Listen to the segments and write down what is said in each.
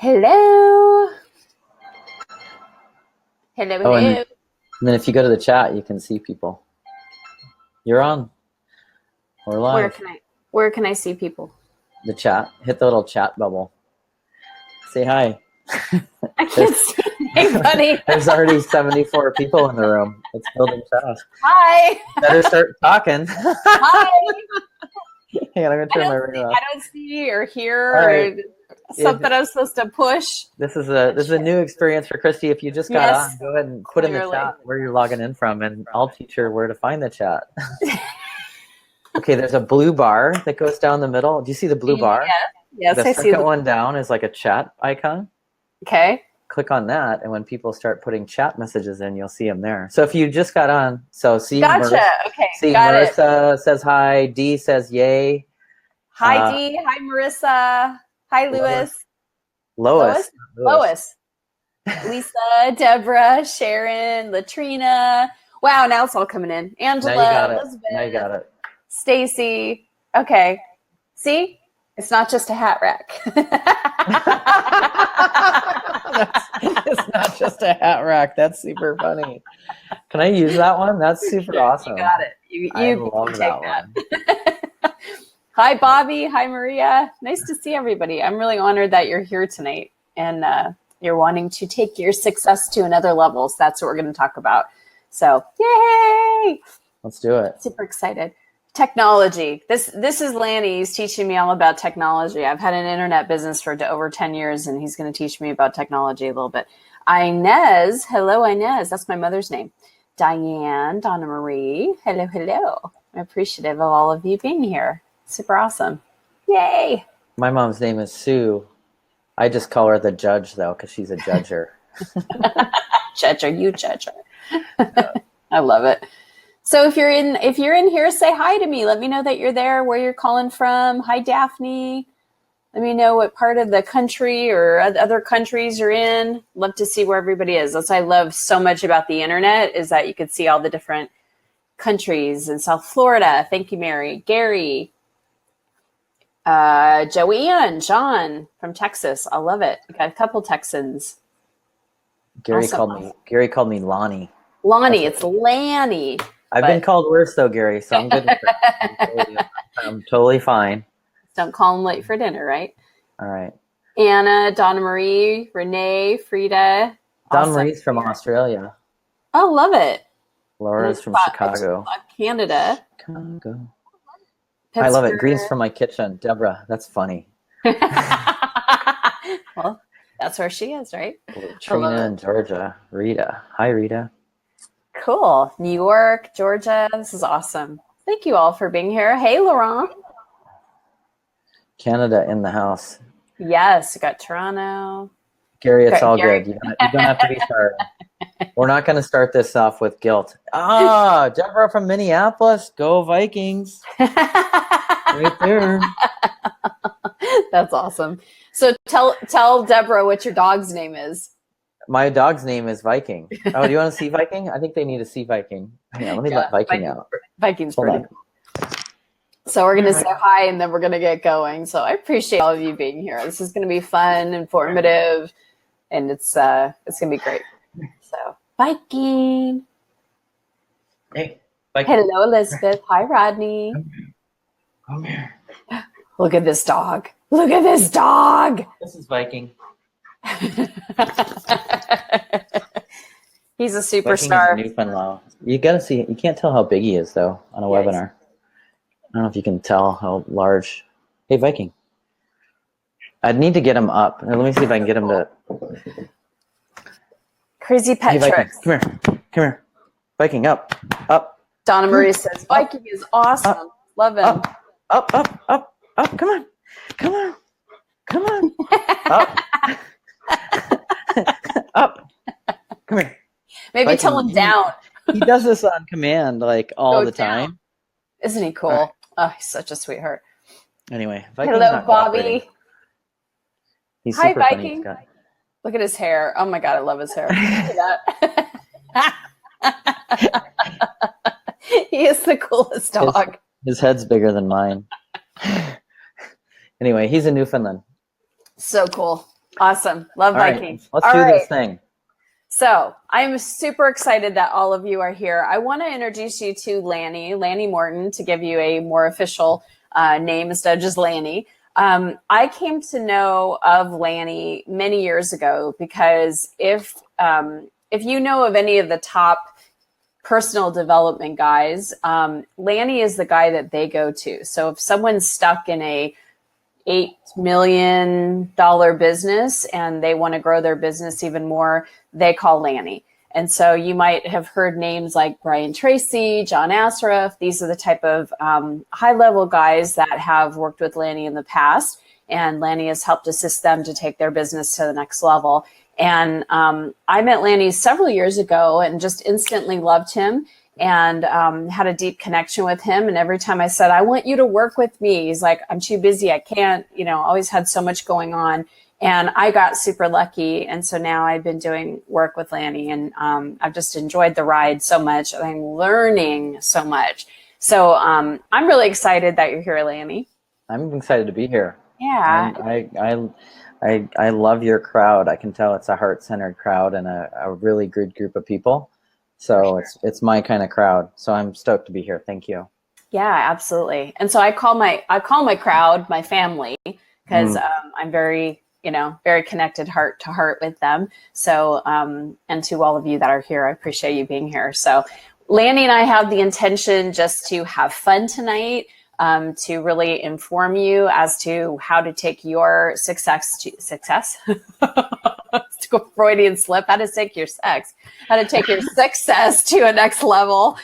Hello. Hello, Oh, and hello. then if you go to the chat, you can see people. You're on. We're live. Where can I see people? The chat. Hit the little chat bubble. Say hi. I can't see anybody. There's already 74 people in the room. It's building fast. Hi. Better start talking. Hi. Hang on, I'm gonna turn my ring off. I don't see or hear Right. or something I'm supposed to push. This is a new experience for Christy. If you just got on, go ahead and put in the chat where you're logging in from, and I'll teach her where to find the chat. Okay, there's a blue bar that goes down the middle. Do you see the blue bar? Yes, the I see. The second one down is like a chat icon. Okay. Click on that, and when people start putting chat messages in, you'll see them there. So if you just got on, see Gotcha. Marissa, Okay, see got Marissa says hi. Dee says yay. Hi, Dee. Hi, Marissa. Hi, Lewis. Lois. Lisa, Deborah, Sharon, Latrina. Wow, now it's all coming in. Angela, Elizabeth. Now you got it. Stacy. Okay. See? It's not just a hat rack. It's not just a hat rack. That's super funny. Can I use that one? That's super awesome. You got it. I love that one. Hi, Bobby. Hi, Maria. Nice to see everybody. I'm really honored that you're here tonight and you're wanting to take your success to another level. So that's what we're going to talk about. So, yay! Let's do it. Super excited. Technology. This is Lanny. He's teaching me all about technology. I've had an internet business for over 10 years, and he's going to teach me about technology a little bit. Inez. Hello, Inez. That's my mother's name. Diane, Donna Marie. Hello, hello. I'm appreciative of all of you being here. Super awesome. Yay. My mom's name is Sue. I just call her the judge, though, because she's a judger. Judger, you judger. I love it. So if you're in here, say hi to me. Let me know that you're there, where you're calling from. Hi, Daphne. Let me know what part of the country or other countries you're in. Love to see where everybody is. That's what I love so much about the internet, is that you can see all the different countries in South Florida. Thank you, Mary. Gary. Joanne, John from Texas. I love it. We got a couple Texans. Gary called me Lonnie. Lonnie, it's Lanny. I've been called worse though, Gary, so I'm good. I'm totally fine. Don't call him late for dinner, right? All right. Anna, Donna Marie, Renee, Frida. Donna Marie's from Australia. Oh, love it. Laura's from Chicago. Canada. Chicago. Pittsburgh. I love it. Green's from my kitchen. Deborah, that's funny. Well, that's where she is, right? Trina in Georgia. Rita. Hi, Rita. Cool. New York, Georgia. This is awesome. Thank you all for being here. Hey, Laurent. Canada in the house. Yes, we got Toronto. Gary, it's all good. You don't have to be sorry. We're not going to start this off with guilt. Deborah from Minneapolis. Go Vikings. Right there. That's awesome. So tell Deborah what your dog's name is. My dog's name is Viking. Oh, do you want to see Viking? I think they need to see Viking. Hang on, let me let Viking out. Viking's pretty cool. So we're going to say hi, and then we're going to get going. So I appreciate all of you being here. This is going to be fun, informative, and it's going to be great. So Viking. Hey, Viking. Hello, Elizabeth. Hi, Rodney. Come here. Look at this dog. Look at this dog. This is Viking. He's a superstar. Newfoundland. You gotta see. You can't tell how big he is though on a webinar. I don't know if you can tell how large. Hey, Viking. I'd need to get him up. Let me see if I can get him to. Crazy pet tricks. Come here. Viking, up. Donna Marie says Viking is awesome. Love him. Up. Come on. Up. Up. Come here. Maybe Viking, tell him down. He does this on command, like all the time. Isn't he cool? Right. Oh, he's such a sweetheart. Anyway, Viking's hello, Bobby. He's hi, super Viking. Funny. Look at his hair. Oh my God, I love his hair. Look at that. He is the coolest dog. His head's bigger than mine. Anyway, he's in Newfoundland. So cool. Awesome. Love All right, Viking. let's All do right. this thing. So I'm super excited that all of you are here. I want to introduce you to Lanny Morton, to give you a more official name instead of just Lanny. I came to know of Lanny many years ago because if you know of any of the top personal development guys, Lanny is the guy that they go to. So if someone's stuck in a $8 million business and they want to grow their business even more, they call Lanny. And so you might have heard names like Brian Tracy, John Assaraf. These are the type of high-level guys that have worked with Lanny in the past, and Lanny has helped assist them to take their business to the next level. And I met Lanny several years ago and just instantly loved him, and had a deep connection with him. And every time I said, I want you to work with me, he's like, I'm too busy. I can't, always had so much going on. And I got super lucky. And so now I've been doing work with Lanny, and I've just enjoyed the ride so much. I'm learning so much. So I'm really excited that you're here, Lanny. I'm excited to be here. Yeah. I love your crowd. I can tell it's a heart-centered crowd and a really good group of people. So it's my kind of crowd. So I'm stoked to be here. Thank you. Yeah, absolutely. And so I call my crowd my family, because I'm very, very connected heart to heart with them. So, and to all of you that are here, I appreciate you being here. So Lanny and I have the intention just to have fun tonight, to really inform you as to how to take your success to success. To go Freudian slip, how to take your success to a next level.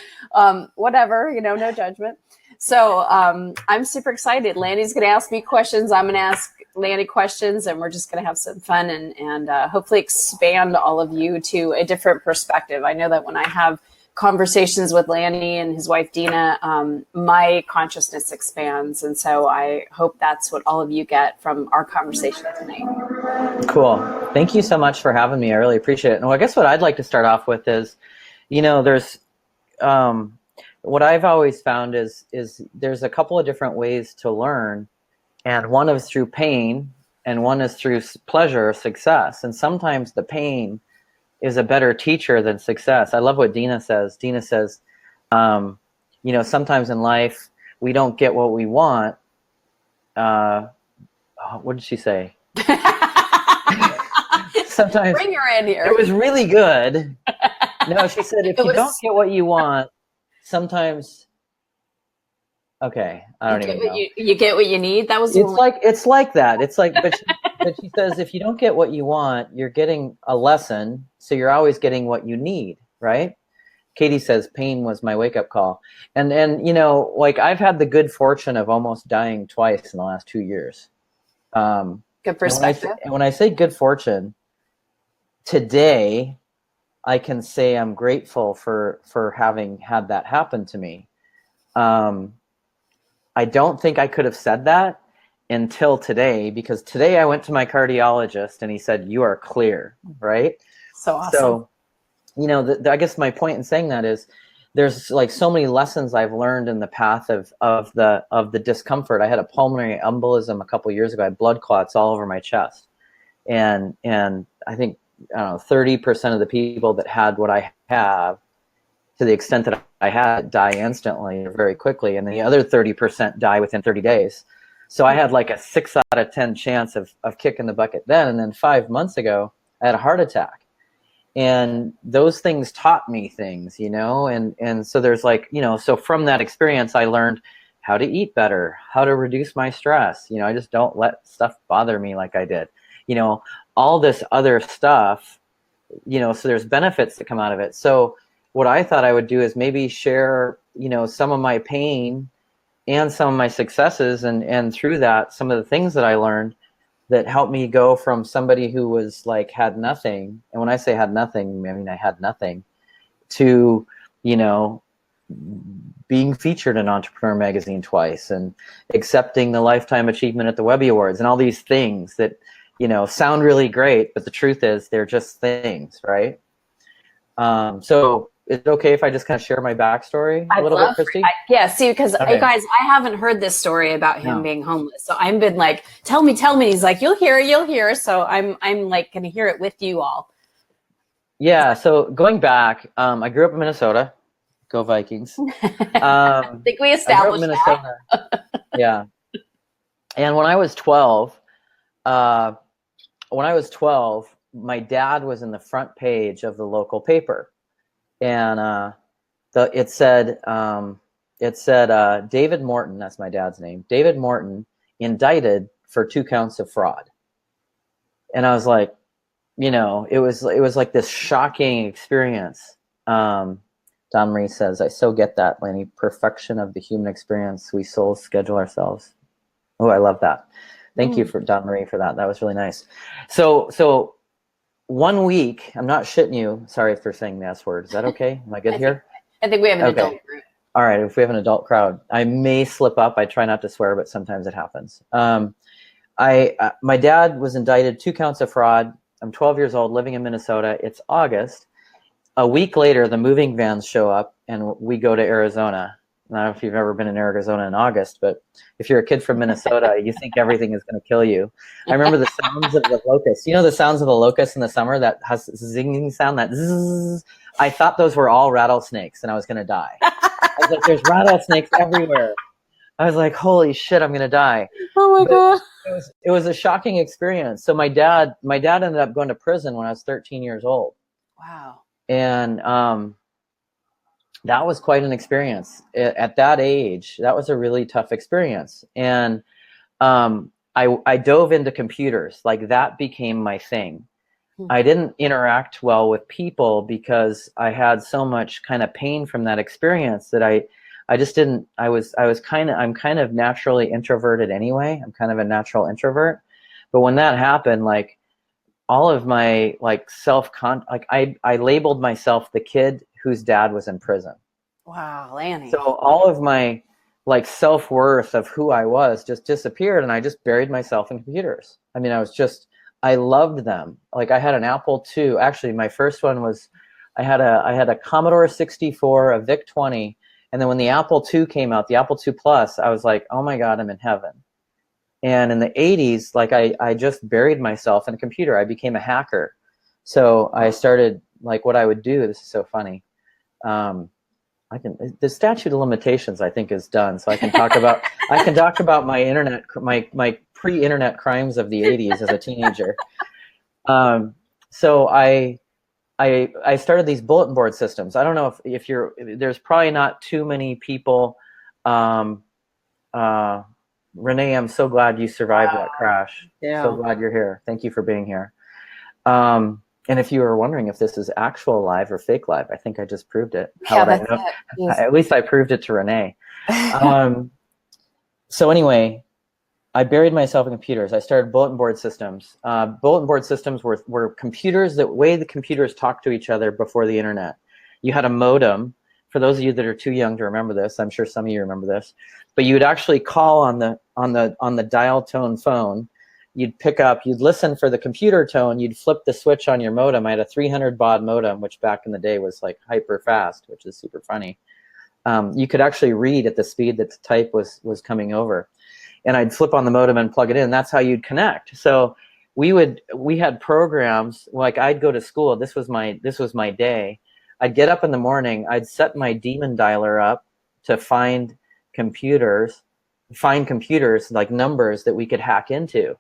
Whatever, no judgment. So I'm super excited. Lanny's going to ask me questions. I'm going to ask Lanny questions, and we're just going to have some fun and hopefully expand all of you to a different perspective. I know that when I have conversations with Lanny and his wife Dina, my consciousness expands, and so I hope that's what all of you get from our conversation tonight. Cool. Thank you so much for having me. I really appreciate it. And I guess what I'd like to start off with is, there's what I've always found is there's a couple of different ways to learn, and one is through pain and one is through pleasure or success. And sometimes the pain is a better teacher than success. I love what Dina says. Dina says, sometimes in life we don't get what we want. What did she say? Sometimes bring her in here. It was really good. No, she said, if you don't get what you want, sometimes. Okay, I don't even know. You get what you need. That was. It's like that. It's like, but she says, if you don't get what you want, you're getting a lesson, so you're always getting what you need, right? Katie says, pain was my wake-up call, and I've had the good fortune of almost dying twice in the last 2 years. Good perspective. And when I say good fortune, today I can say I'm grateful for having had that happen to me. I don't think I could have said that until today, because today I went to my cardiologist and he said, you are clear, right? So awesome. So, I guess my point in saying that is there's like so many lessons I've learned in the path of the discomfort. I had a pulmonary embolism a couple years ago. I had blood clots all over my chest. And I think, 30% of the people that had what I have, to the extent that I had, die instantly or very quickly. And the other 30% die within 30 days. So I had like a 6 out of 10 chance of kicking the bucket then. And then 5 months ago, I had a heart attack. And those things taught me things, and so there's so from that experience, I learned how to eat better, how to reduce my stress. I just don't let stuff bother me like I did, all this other stuff, so there's benefits that come out of it. So what I thought I would do is maybe share, some of my pain and some of my successes, and through that, some of the things that I learned that helped me go from somebody who was like had nothing, and when I say had nothing, I mean I had nothing, to being featured in Entrepreneur Magazine twice and accepting the Lifetime Achievement at the Webby Awards, and all these things that sound really great, but the truth is they're just things, right? So is it okay if I just kind of share my backstory a little bit, Christy? Yeah, see, because you guys, I haven't heard this story about him being homeless. So I've been like, tell me. He's like, you'll hear. So I'm like going to hear it with you all. Yeah. So going back, I grew up in Minnesota. Go Vikings. I think we established Minnesota. Yeah. And when I was 12, my dad was in the front page of the local paper, and it said David Morton, that's my dad's name, David Morton, indicted for 2 counts of fraud. And I was like, it was like this shocking experience. Don Marie says, I so get that, Lenny. Perfection of the human experience. We souls schedule ourselves. Oh, I love that. Thank you for Don Marie for that. That was really nice. So 1 week, I'm not shitting you. Sorry for saying the S word. Is that okay? Am I good here? I think we have an adult group. All right. If we have an adult crowd, I may slip up. I try not to swear, but sometimes it happens. My dad was indicted 2 counts of fraud. I'm 12 years old, living in Minnesota. It's August. A week later, the moving vans show up, and we go to Arizona. I don't know if you've ever been in Arizona in August, but if you're a kid from Minnesota, you think everything is going to kill you. I remember the sounds of the locusts. You know the sounds of the locusts in the summer that has a zinging sound, that zzz? I thought those were all rattlesnakes, and I was going to die. I was like, there's rattlesnakes everywhere. I was like, holy shit, I'm going to die. Oh, my God. It was a shocking experience. So my dad ended up going to prison when I was 13 years old. Wow. And that was quite an experience. At that age, that was a really tough experience. And I dove into computers. Like, that became my thing. I didn't interact well with people because I had so much kind of pain from that experience that I just didn't. I'm kind of naturally introverted anyway. I'm kind of a natural introvert. But when that happened, like, all of my I labeled myself the kid whose dad was in prison. Wow, Lanny. So all of my self-worth of who I was just disappeared, and I just buried myself in computers. I mean, I loved them. Like, I had an Apple II. Actually, my first one was, I had a Commodore 64, a VIC-20, and then when the Apple II came out, the Apple II Plus, I was like, oh my God, I'm in heaven. And in the 80s, I just buried myself in a computer. I became a hacker. So I started, what I would do, this is so funny. The statute of limitations, I think, is done. So I can talk about my pre-internet crimes of the 80s as a teenager. So I started these bulletin board systems. I don't know if there's probably not too many people. Renee, I'm so glad you survived that crash. Yeah. So glad you're here. Thank you for being here. And if you were wondering if this is actual live or fake live, I think I just proved it. How would I know? Yes. At least I proved it to Renee. So anyway, I buried myself in computers. I started bulletin board systems. Bulletin board systems were computers, the way the computers talk to each other before the internet. You had a modem. For those of you that are too young to remember this, I'm sure some of you remember this, but you would actually call on the dial tone phone. You'd pick up, you'd listen for the computer tone, you'd flip the switch on your modem. I had a 300 baud modem, which back in the day was like hyper fast, which is super funny. You could actually read at the speed that the type was coming over. And I'd flip on the modem and plug it in. That's how you'd connect. So we had programs, like, I'd go to school. This was my day. I'd get up in the morning, I'd set my demon dialer up to find computers, like numbers that we could hack into.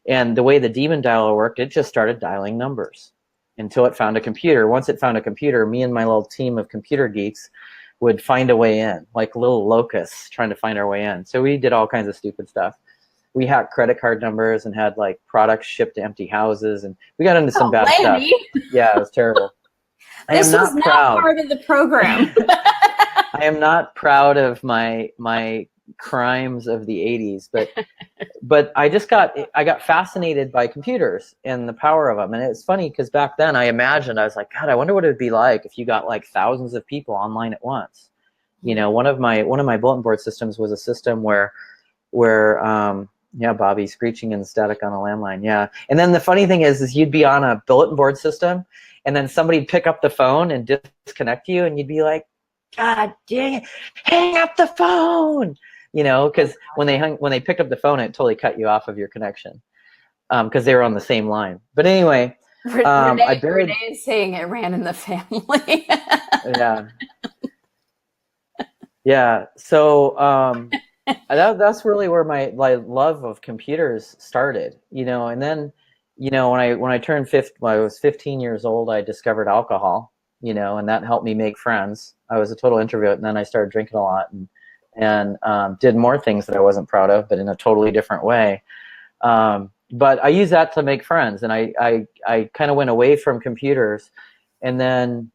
And the way the demon dialer worked, it just started dialing numbers until it found a computer. Once it found a computer, me and my little team of computer geeks would find a way in, like little locusts trying to find our way in. So we did all kinds of stupid stuff. We hacked credit card numbers and had like products shipped to empty houses, and we got into some bad stuff. Yeah, it was terrible. This was not part of the program. I am not proud of my crimes of the 80s, but I got fascinated by computers and the power of them. And it's funny because back then I was like, God, I wonder what it would be like if you got like thousands of people online at once. You know, one of my bulletin board systems was a system where yeah, Bobby, screeching and static on a landline. Yeah. And then the funny thing is you'd be on a bulletin board system and then somebody'd pick up the phone and disconnect you, and you'd be like, God dang it, hang up the phone, you know, because when they picked up the phone, it totally cut you off of your connection, because they were on the same line. But anyway, Renee is saying it ran in the family. Yeah. So that's really where my love of computers started, you know. And then, you know, when I was 15 years old, I discovered alcohol, you know, and that helped me make friends. I was a total introvert, and then I started drinking a lot and did more things that I wasn't proud of, but in a totally different way. But I used that to make friends, and I kind of went away from computers, and then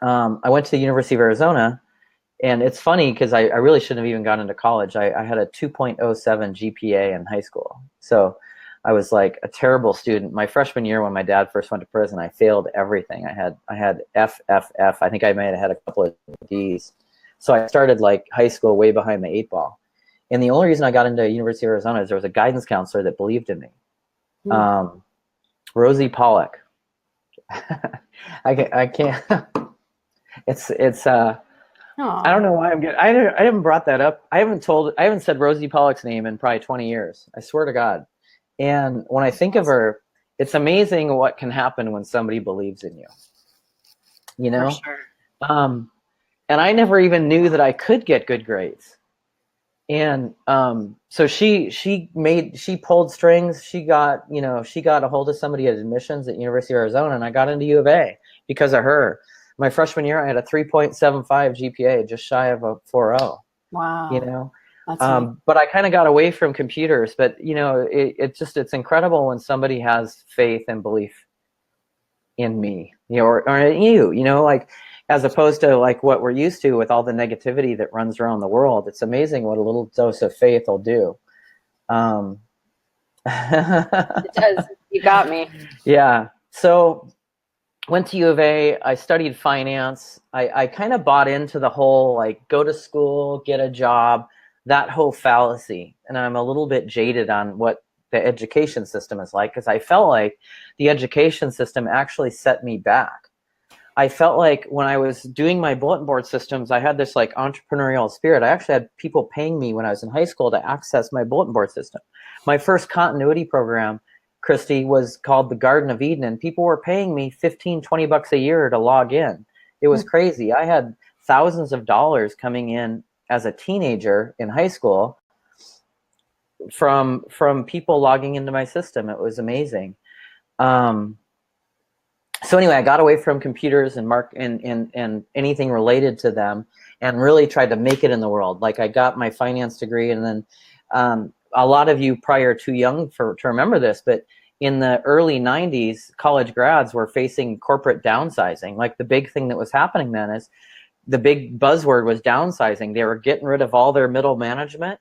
I went to the University of Arizona. And it's funny because I really shouldn't have even gone into college. I had a 2.07 GPA in high school. So I was like a terrible student. My freshman year, when my dad first went to prison, I failed everything. I had F, F, F. I think I might have had a couple of D's. So I started like high school way behind the 8 ball. And the only reason I got into University of Arizona is there was a guidance counselor that believed in me. Rosie Pollock. I can't. It's I don't know why I haven't brought that up. I haven't said Rosie Pollock's name in probably 20 years. I swear to God. And when I think of her, it's amazing what can happen when somebody believes in you. You know? For sure. And I never even knew that I could get good grades. And so she pulled strings. She got a hold of somebody at admissions at University of Arizona, and I got into U of A because of her. My freshman year, I had a 3.75 GPA, just shy of a 4.0. Wow. You know, but I kind of got away from computers. But you know, it's incredible when somebody has faith and belief in me, you know, or in you. You know, like as opposed to like what we're used to with all the negativity that runs around the world. It's amazing what a little dose of faith will do. It does. You got me. Yeah. So. Went to U of A, I studied finance. I kind of bought into the whole, like, go to school, get a job, that whole fallacy. And I'm a little bit jaded on what the education system is like, because I felt like the education system actually set me back. I felt like when I was doing my bulletin board systems, I had this, like, entrepreneurial spirit. I actually had people paying me when I was in high school to access my bulletin board system. My first continuity program, Christy, was called the Garden of Eden, and people were paying me $15-20 a year to log in. It was crazy. I had thousands of dollars coming in as a teenager in high school from people logging into my system. It was amazing. So anyway, I got away from computers and anything related to them, and really tried to make it in the world. Like I got my finance degree, and then a lot of you probably are too young to remember this, but in the early 90s, college grads were facing corporate downsizing. Like the big thing that was happening then is the big buzzword was downsizing. They were getting rid of all their middle management.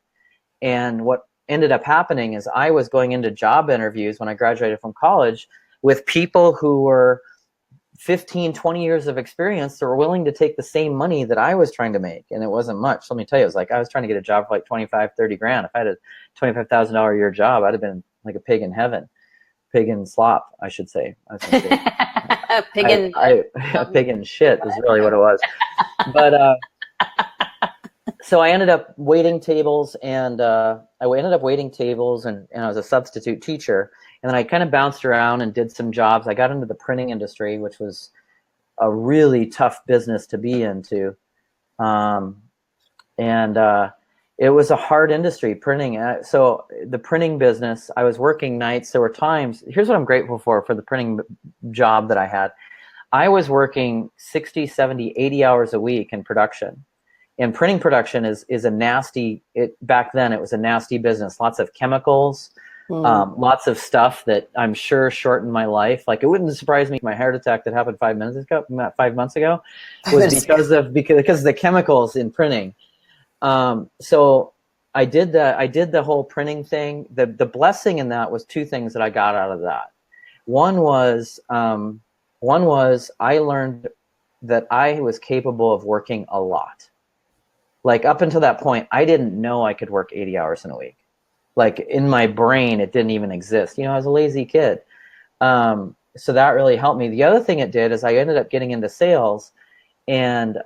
And what ended up happening is I was going into job interviews when I graduated from college with people who were 15-20 years of experience that were willing to take the same money that I was trying to make. And it wasn't much. Let me tell you, it was like I was trying to get a job for like 25-30 grand. If I had a $25,000 a year job, I'd have been like a pig in heaven. Pig in slop, I should say. I was gonna say. Pig in shit is really what it was. But so I ended up waiting tables, and I was a substitute teacher. And then I kind of bounced around and did some jobs. I got into the printing industry, which was a really tough business to be into. It was a hard industry, printing. So the printing business, I was working nights. There were times, here's what I'm grateful for the printing job that I had. I was working 60, 70, 80 hours a week in production. And printing production is a nasty, back then it was a nasty business. Lots of chemicals, lots of stuff that I'm sure shortened my life. Like it wouldn't surprise me if my heart attack that happened 5 months ago was because of the chemicals in printing. So I did the whole printing thing. The blessing in that was two things that I got out of that. One was I learned that I was capable of working a lot. Like up until that point, I didn't know I could work 80 hours in a week. Like in my brain, it didn't even exist. You know, I was a lazy kid. so that really helped me. The other thing it did is I ended up getting into sales, and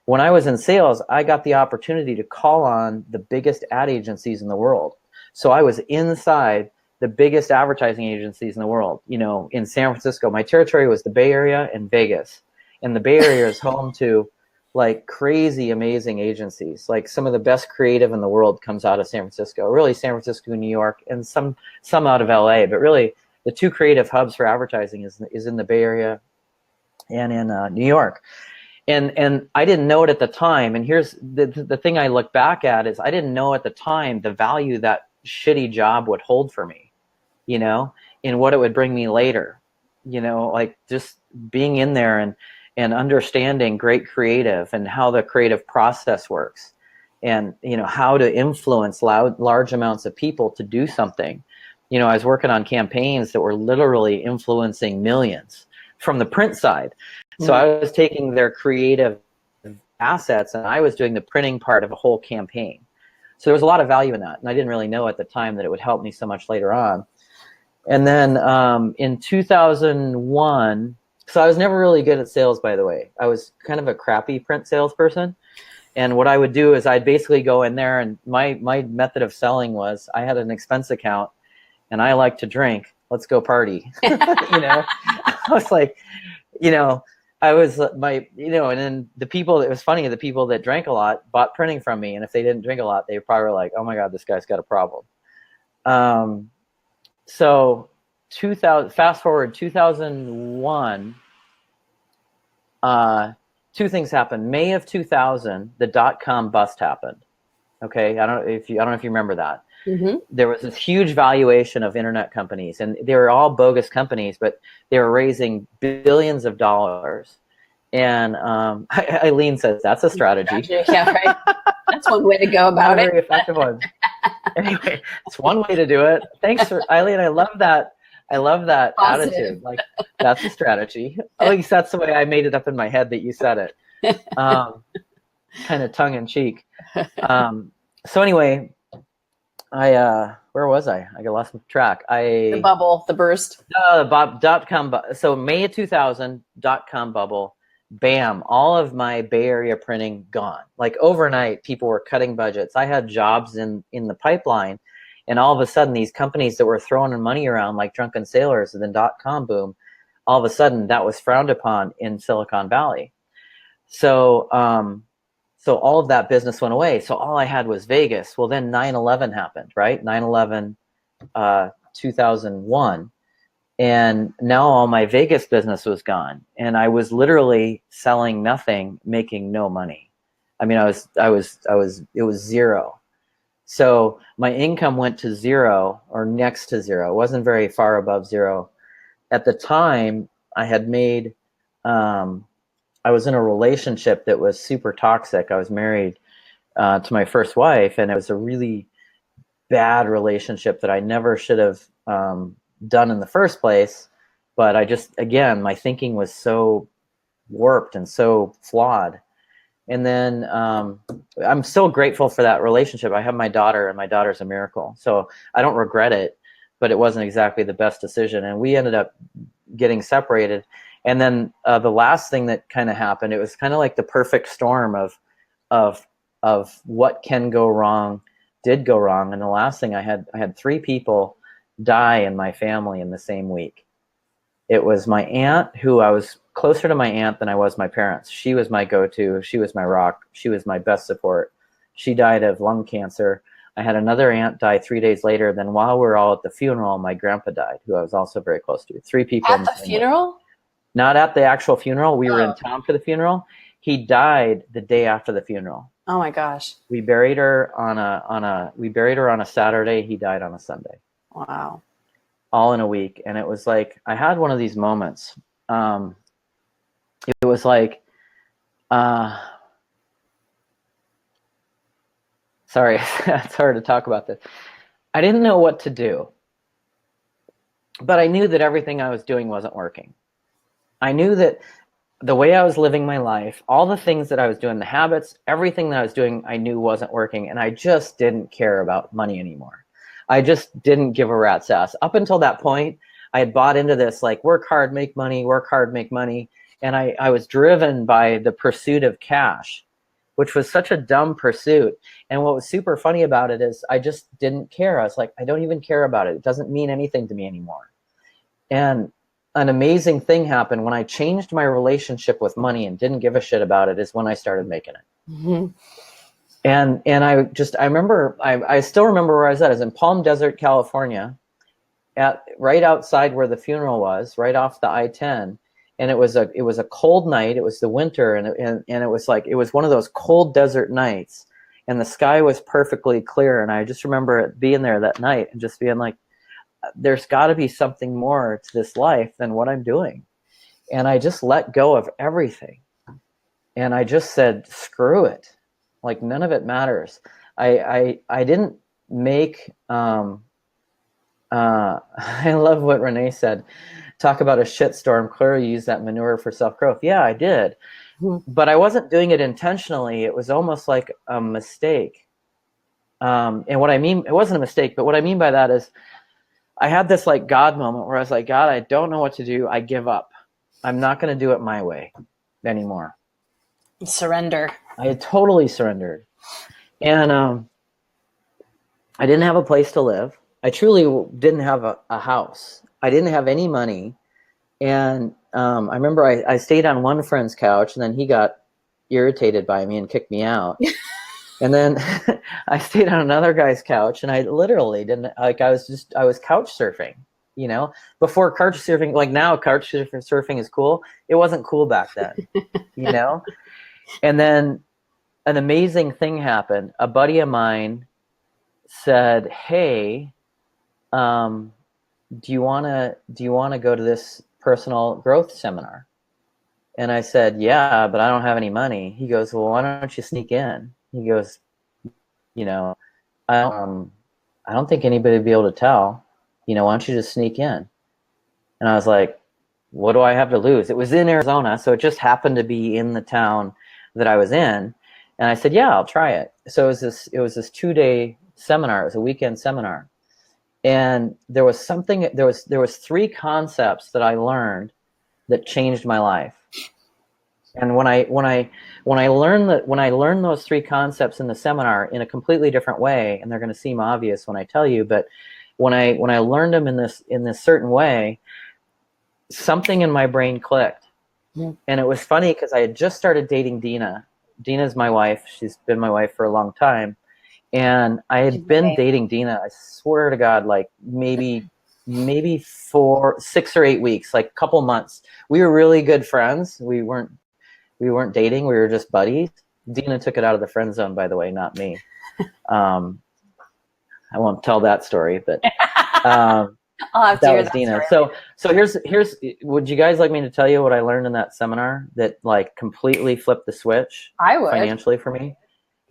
when I was in sales, I got the opportunity to call on the biggest ad agencies in the world. So I was inside the biggest advertising agencies in the world. You know, in San Francisco, my territory was the Bay Area and Vegas. And the Bay Area is home to like crazy, amazing agencies. Like some of the best creative in the world comes out of San Francisco. Really, San Francisco, New York, and some out of LA. But really, the two creative hubs for advertising is in the Bay Area and in New York. And I didn't know it at the time. And here's the thing I look back at is I didn't know at the time the value that shitty job would hold for me, you know, and what it would bring me later, you know, like just being in there and understanding great creative and how the creative process works, and, you know, how to influence large amounts of people to do something. You know, I was working on campaigns that were literally influencing millions from the print side. So I was taking their creative assets and I was doing the printing part of a whole campaign. So there was a lot of value in that. And I didn't really know at the time that it would help me so much later on. And then in 2001, so I was never really good at sales, by the way. I was kind of a crappy print salesperson. And what I would do is I'd basically go in there, and my method of selling was I had an expense account and I like to drink. Let's go party. You know, I was like, you know, I was you know, and then the people, it was funny, the people that drank a lot bought printing from me. And if they didn't drink a lot, they probably were like, oh my God, this guy's got a problem. So fast forward 2001, two things happened. May of 2000, the .com bust happened. Okay. I don't know if you remember that. Mm-hmm. There was this huge valuation of internet companies, and they were all bogus companies, but they were raising billions of dollars. And Eileen says that's a strategy. Yeah, right. That's one way to go about it. Very effective one. Anyway, it's one way to do it. Thanks for Eileen. I love that. Positive attitude. Like, that's a strategy. At least that's the way I made it up in my head that you said it. Kind of tongue in cheek. So anyway, where was I? I got lost track. The bubble, the burst. .com. So May of 2000, .com bubble. Bam! All of my Bay Area printing gone. Like overnight, people were cutting budgets. I had jobs in the pipeline, and all of a sudden, these companies that were throwing money around like drunken sailors, and then .com boom. All of a sudden, that was frowned upon in Silicon Valley. So all of that business went away. So all I had was Vegas. Well, then 9/11 happened, right? 9/11, 2001. And now all my Vegas business was gone. And I was literally selling nothing, making no money. I mean, it was zero. So my income went to zero, or next to zero. It wasn't very far above zero. At the time, I had made, I was in a relationship that was super toxic. I was married to my first wife, and it was a really bad relationship that I never should have done in the first place. But I just, again, my thinking was so warped and so flawed. And then I'm so grateful for that relationship. I have my daughter, and my daughter's a miracle. So I don't regret it, but it wasn't exactly the best decision. And we ended up getting separated. And then the last thing that kind of happened, it was kind of like the perfect storm of what can go wrong did go wrong. And the last thing I had 3 people die in my family in the same week. It was my aunt, who I was closer to my aunt than I was my parents. She was my go-to. She was my rock. She was my best support. She died of lung cancer. I had another aunt die 3 days later. Then while we were all at the funeral, my grandpa died, who I was also very close to. 3 people. At the funeral? Not at the actual funeral. We were in town for the funeral. He died the day after the funeral. Oh my gosh. We buried her on a Saturday. He died on a Sunday. Wow. All in a week. And it was like, I had one of these moments. It was like, sorry, it's hard to talk about this. I didn't know what to do, but I knew that everything I was doing wasn't working. I knew that the way I was living my life, all the things that I was doing, the habits, everything that I was doing, I knew wasn't working. And I just didn't care about money anymore. I just didn't give a rat's ass. Up until that point, I had bought into this, like, work hard, make money, work hard, make money. And I was driven by the pursuit of cash, which was such a dumb pursuit. And what was super funny about it is I just didn't care. I was like, I don't even care about it. It doesn't mean anything to me anymore. And an amazing thing happened when I changed my relationship with money and didn't give a shit about it, is when I started making it. Mm-hmm. And I remember, I still remember where I was at. I was in Palm Desert, California, right outside where the funeral was, right off the I-10. And it was a cold night. It was the winter, and it was like, it was one of those cold desert nights, and the sky was perfectly clear. And I just remember being there that night and just being like, there's got to be something more to this life than what I'm doing. And I just let go of everything. And I just said, screw it. Like, none of it matters. I didn't make, I love what Renee said. Talk about a shitstorm. Clearly use that manure for self-growth. Yeah, I did. But I wasn't doing it intentionally. It was almost like a mistake. And what I mean, it wasn't a mistake, but what I mean by that is I had this like God moment where I was like, God, I don't know what to do. I give up. I'm not going to do it my way anymore. Surrender. I had totally surrendered. And I didn't have a place to live. I truly didn't have a house. I didn't have any money. And I remember I stayed on one friend's couch, and then he got irritated by me and kicked me out. And then I stayed on another guy's couch, and I literally didn't, like, I was couch surfing, you know, before couch surfing, like now couch surfing is cool. It wasn't cool back then, you know? And then an amazing thing happened. A buddy of mine said, hey, do you want to go to this personal growth seminar? And I said, yeah, but I don't have any money. He goes, well, why don't you sneak in? He goes, you know, I don't think anybody would be able to tell, you know, why don't you just sneak in? And I was like, what do I have to lose? It was in Arizona, so it just happened to be in the town that I was in. And I said, yeah, I'll try it. So it was this 2-day seminar. It was a weekend seminar. And there was 3 concepts that I learned that changed my life. And when I learned those 3 concepts in the seminar in a completely different way, and they're going to seem obvious when I tell you, but when I learned them in this certain way, something in my brain clicked. And it was funny because I had just started dating Dina. Dina's my wife. She's been my wife for a long time. And I had been dating Dina, I swear to God, like maybe 6 or 8 weeks, like a couple months. We were really good friends. We weren't dating. We were just buddies. Dina took it out of the friend zone, by the way, not me. I won't tell that story, but I'll have to that hear was that Dina. story. So here's. Would you guys like me to tell you what I learned in that seminar that like completely flipped the switch? I would. Financially for me.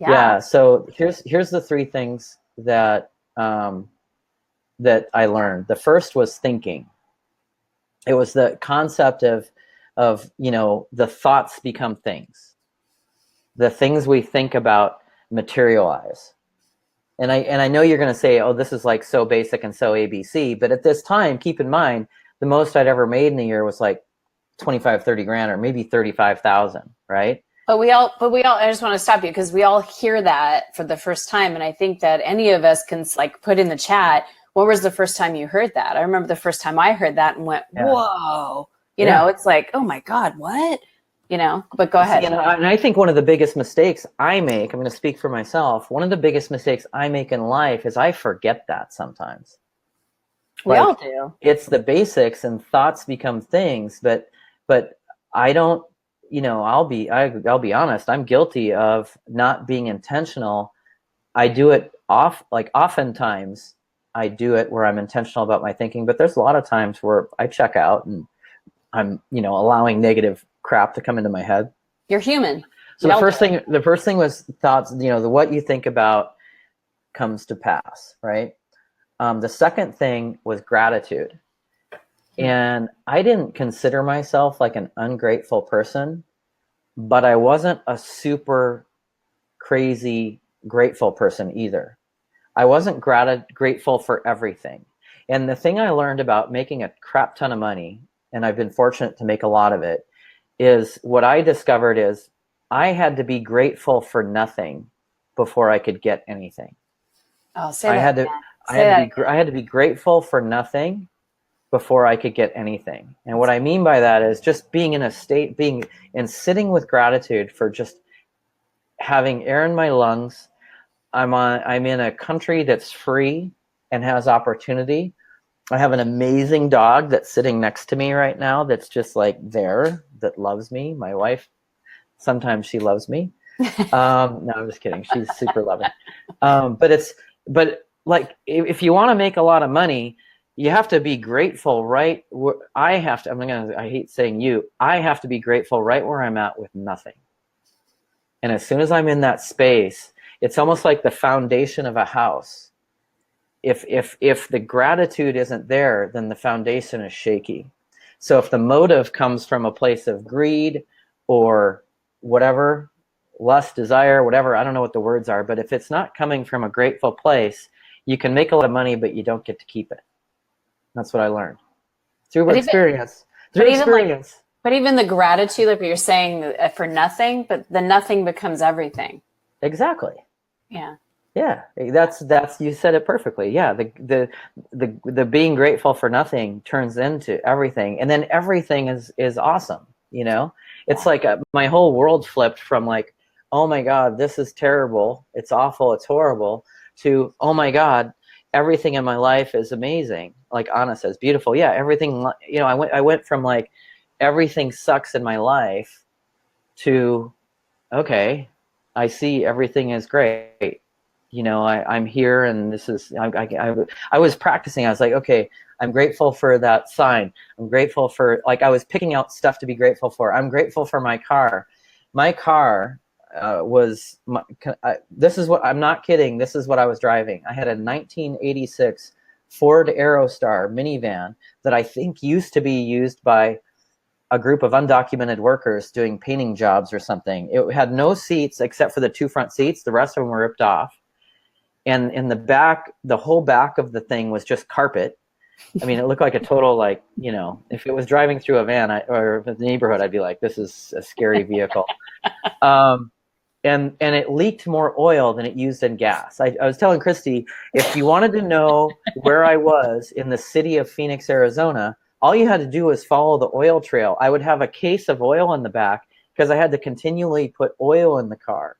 Yeah. So here's the 3 things that that I learned. The first was thinking. It was the concept of, you know, the thoughts become things. The things we think about materialize. And I know you're going to say, oh, this is like so basic and so ABC, but at this time, keep in mind, the most I'd ever made in a year was like 25, 30 grand, or maybe 35,000, right? But we all, I just want to stop you because we all hear that for the first time. And I think that any of us can like put in the chat, when was the first time you heard that? I remember the first time I heard that and went, whoa, you know, it's like, oh my God, what? You know, but go ahead. And I think one of the biggest mistakes I make, I'm going to speak for myself. One of the biggest mistakes I make in life is I forget that sometimes. We all do. It's the basics, and thoughts become things, but I don't, you know, I'll be honest, I'm guilty of not being intentional. I do it oftentimes I do it where I'm intentional about my thinking, but there's a lot of times where I check out and I'm, you know, allowing negative crap to come into my head. You're human. So the first thing was thoughts, you know, what you think about comes to pass, right? The second thing was gratitude. And I didn't consider myself like an ungrateful person, but I wasn't a super crazy grateful person either. I wasn't grateful for everything. And the thing I learned about making a crap ton of money, and I've been fortunate to make a lot of it, is what I discovered is I had to be grateful for nothing before I could get anything. Oh, say that again. I had to be grateful for nothing before I could get anything. And what I mean by that is just being in a state, being and sitting with gratitude for just having air in my lungs. I'm in a country that's free and has opportunity. I have an amazing dog that's sitting next to me right now that's just like there, that loves me. My wife, sometimes she loves me. No, I'm just kidding. She's super loving. But like, if you want to make a lot of money, you have to be grateful, right? I hate saying I have to be grateful right where I'm at with nothing. And as soon as I'm in that space, it's almost like the foundation of a house. If the gratitude isn't there, then the foundation is shaky. So if the motive comes from a place of greed or whatever, lust, desire, whatever, I don't know what the words are, but if it's not coming from a grateful place, you can make a lot of money, but you don't get to keep it. That's what I learned through experience. But even the gratitude, like what you're saying, for nothing, but the nothing becomes everything. Exactly. Yeah. Yeah, that's you said it perfectly. Yeah, the being grateful for nothing turns into everything, and then everything is awesome. You know, it's like my whole world flipped from like, oh my God, this is terrible, it's awful, it's horrible, to oh my God, everything in my life is amazing. Like Anna says, beautiful. Yeah, everything. You know, I went from like everything sucks in my life to okay, I see everything is great. You know, I'm here, and this is, I was practicing. I was like, okay, I'm grateful for that sign. I'm grateful for, like, I was picking out stuff to be grateful for. I'm grateful for my car. My car this is what, I'm not kidding. This is what I was driving. I had a 1986 Ford Aerostar minivan that I think used to be used by a group of undocumented workers doing painting jobs or something. It had no seats except for the two front seats. The rest of them were ripped off. And in the back, the whole back of the thing was just carpet. I mean, it looked like a total, like, you know, if it was driving through a van or the neighborhood, I'd be like, this is a scary vehicle. And it leaked more oil than it used in gas. I was telling Christy, if you wanted to know where I was in the city of Phoenix, Arizona, all you had to do was follow the oil trail. I would have a case of oil in the back because I had to continually put oil in the car.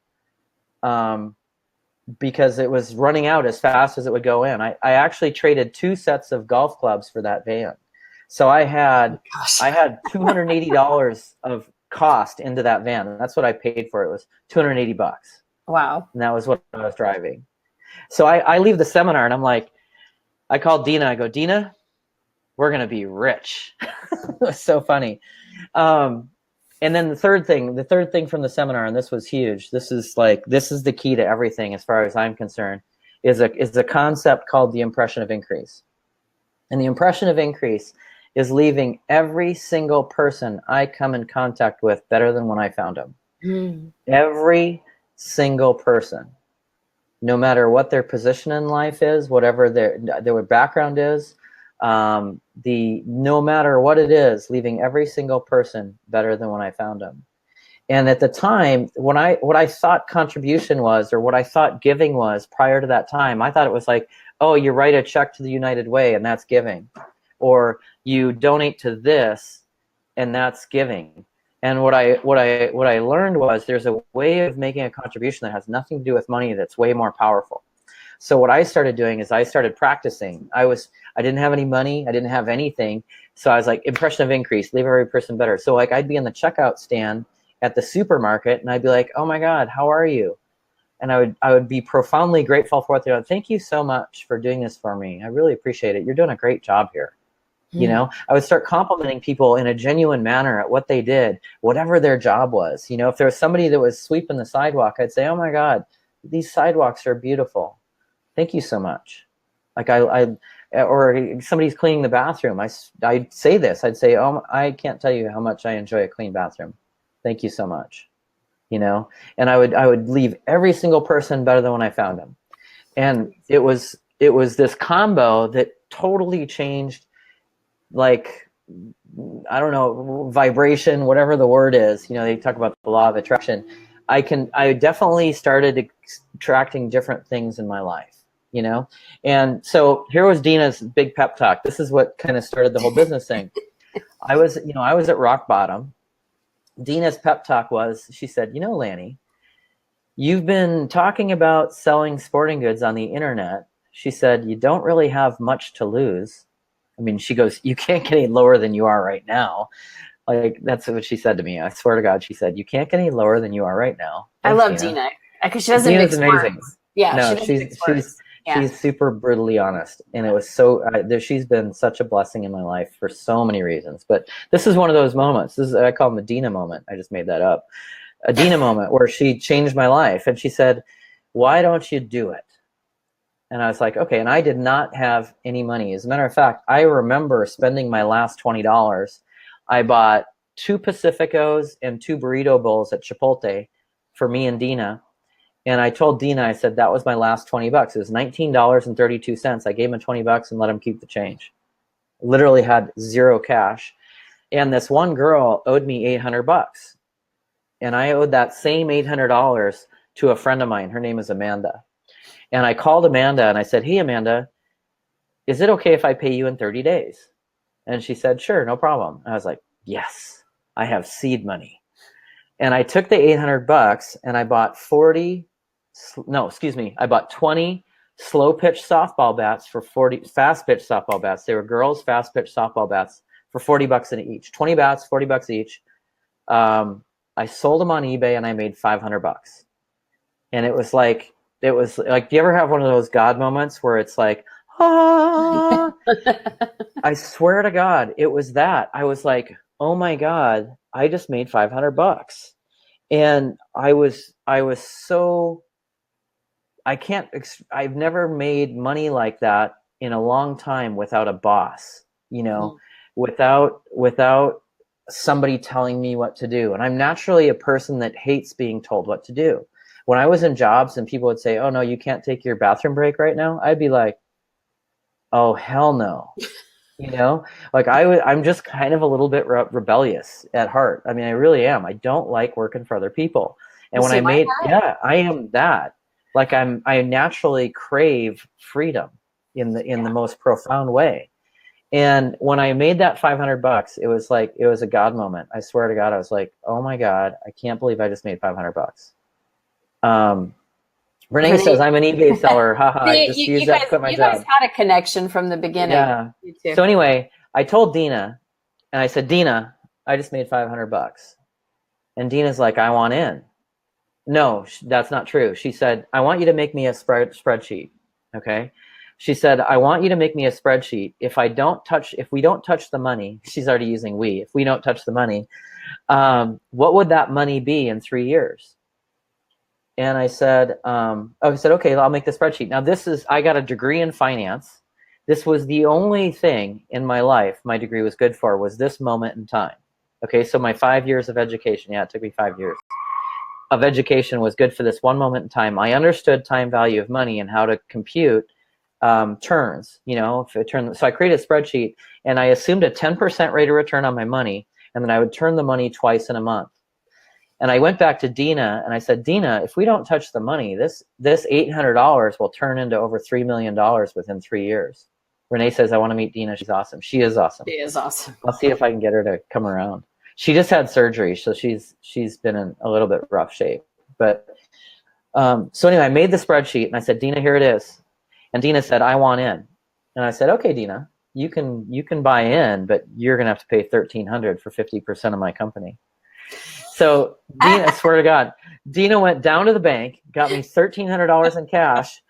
Because it was running out as fast as it would go in. I actually traded 2 sets of golf clubs for that van. So I had $280 of cost into that van. And that's what I paid for it. It was $280. Wow. And that was what I was driving. So I leave the seminar and I'm like, I called Dina. I go, Dina, we're going to be rich. It was so funny. And then the third thing from the seminar, and this was huge. This is the key to everything as far as I'm concerned, is a concept called the impression of increase. And the impression of increase is leaving every single person I come in contact with better than when I found them. Mm. Every single person, no matter what their position in life is, whatever their background is, no matter what it is, leaving every single person better than when I found them. And at the time, what I thought contribution was, or what I thought giving was prior to that time, I thought it was like, oh, you write a check to the United Way and that's giving, or you donate to this and that's giving. And what I learned was there's a way of making a contribution that has nothing to do with money that's way more powerful. So what I started doing is I started practicing. I didn't have any money. I didn't have anything. So I was like, impression of increase, leave every person better. So like I'd be in the checkout stand at the supermarket and I'd be like, oh my God, how are you? And I would be profoundly grateful for what they're doing. Thank you so much for doing this for me. I really appreciate it. You're doing a great job here. Mm. You know, I would start complimenting people in a genuine manner at what they did, whatever their job was. You know, if there was somebody that was sweeping the sidewalk, I'd say, oh my God, these sidewalks are beautiful. Thank you so much. Like or somebody's cleaning the bathroom. I'd say this. I'd say, oh, I can't tell you how much I enjoy a clean bathroom. Thank you so much. You know, and I would leave every single person better than when I found them. And it was it was this combo that totally changed, like, I don't know, vibration, whatever the word is. You know, they talk about the law of attraction. I definitely started attracting different things in my life, you know? And so here was Dina's big pep talk. This is what kind of started the whole business thing. I was at rock bottom. Dina's pep talk was, she said, you know, Lanny, you've been talking about selling sporting goods on the internet. She said, you don't really have much to lose. I mean, she goes, you can't get any lower than you are right now. Like, that's what she said to me. I swear to God, she said, you can't get any lower than you are right now. Thanks, I love Dina because she doesn't Dina's mix amazing. words. Yeah, no, she's super brutally honest, and it was so. She's been such a blessing in my life for so many reasons. But this is one of those moments. This is, I call them a Dina moment. I just made that up. A Dina moment where she changed my life, and she said, "Why don't you do it?" And I was like, okay. And I did not have any money. As a matter of fact, I remember spending my last $20. I bought 2 Pacificos and 2 burrito bowls at Chipotle for me and Dina. And I told Dina, I said, that was my last $20. It was $19.32. I gave him $20 and let him keep the change. Literally had 0 cash. And this one girl owed me $800. And I owed that same $800 to a friend of mine. Her name is Amanda. And I called Amanda and I said, hey, Amanda, is it okay if I pay you in 30 days? And she said, sure, no problem. And I was like, yes, I have seed money. And I took the $800 and I bought I bought 20 slow pitch softball bats for 40 fast pitch softball bats. They were girls' fast pitch softball bats for $40 in each. 20 bats, $40 each. I sold them on eBay and I made $500. And it was like, do you ever have one of those God moments where it's like, ah? I swear to God, it was that. I was like, oh my God, I just made $500. And I was so, I've never made money like that in a long time without a boss, you know, without somebody telling me what to do. And I'm naturally a person that hates being told what to do. When I was in jobs and people would say, oh no, you can't take your bathroom break right now, I'd be like, oh hell no. You know, like I'm just kind of a little bit rebellious at heart. I mean, I really am. I don't like working for other people. And when I am that. Like I naturally crave freedom in the most profound way. And when I made that $500, it was a God moment. I swear to God, I was like, oh my God, I can't believe I just made $500. Renee says, I'm an eBay seller. Haha, I just used that to quit my job. You guys had a connection from the beginning. Yeah. So anyway, I told Dina, and I said, Dina, I just made $500. And Dina's like, I want in. No, that's not true. She said, I want you to make me a spreadsheet. Okay. She said, I want you to make me a spreadsheet. If we don't touch the money, she's already using we, if we don't touch the money, what would that money be in 3 years? And I said, okay, I'll make the spreadsheet. Now I got a degree in finance. This was the only thing in my life my degree was good for, was this moment in time. Okay, so my 5 years of education, it took me 5 years of education, was good for this one moment in time. I understood time value of money and how to compute turns, you know, so I created a spreadsheet and I assumed a 10% rate of return on my money, and then I would turn the money twice in a month. And I went back to Dina and I said, Dina, if we don't touch the money, this $800 will turn into over $3 million within 3 years. Renee says, I want to meet Dina. She's awesome. She is awesome. She is awesome. I'll see if I can get her to come around. She just had surgery, so she's been in a little bit rough shape. But so anyway, I made the spreadsheet and I said, Dina, here it is. And Dina said, I want in. And I said, okay, Dina, you can buy in, but you're gonna have to pay $1,300 for 50% of my company. So Dina, I swear to God, Dina went down to the bank, got me $1,300 in cash,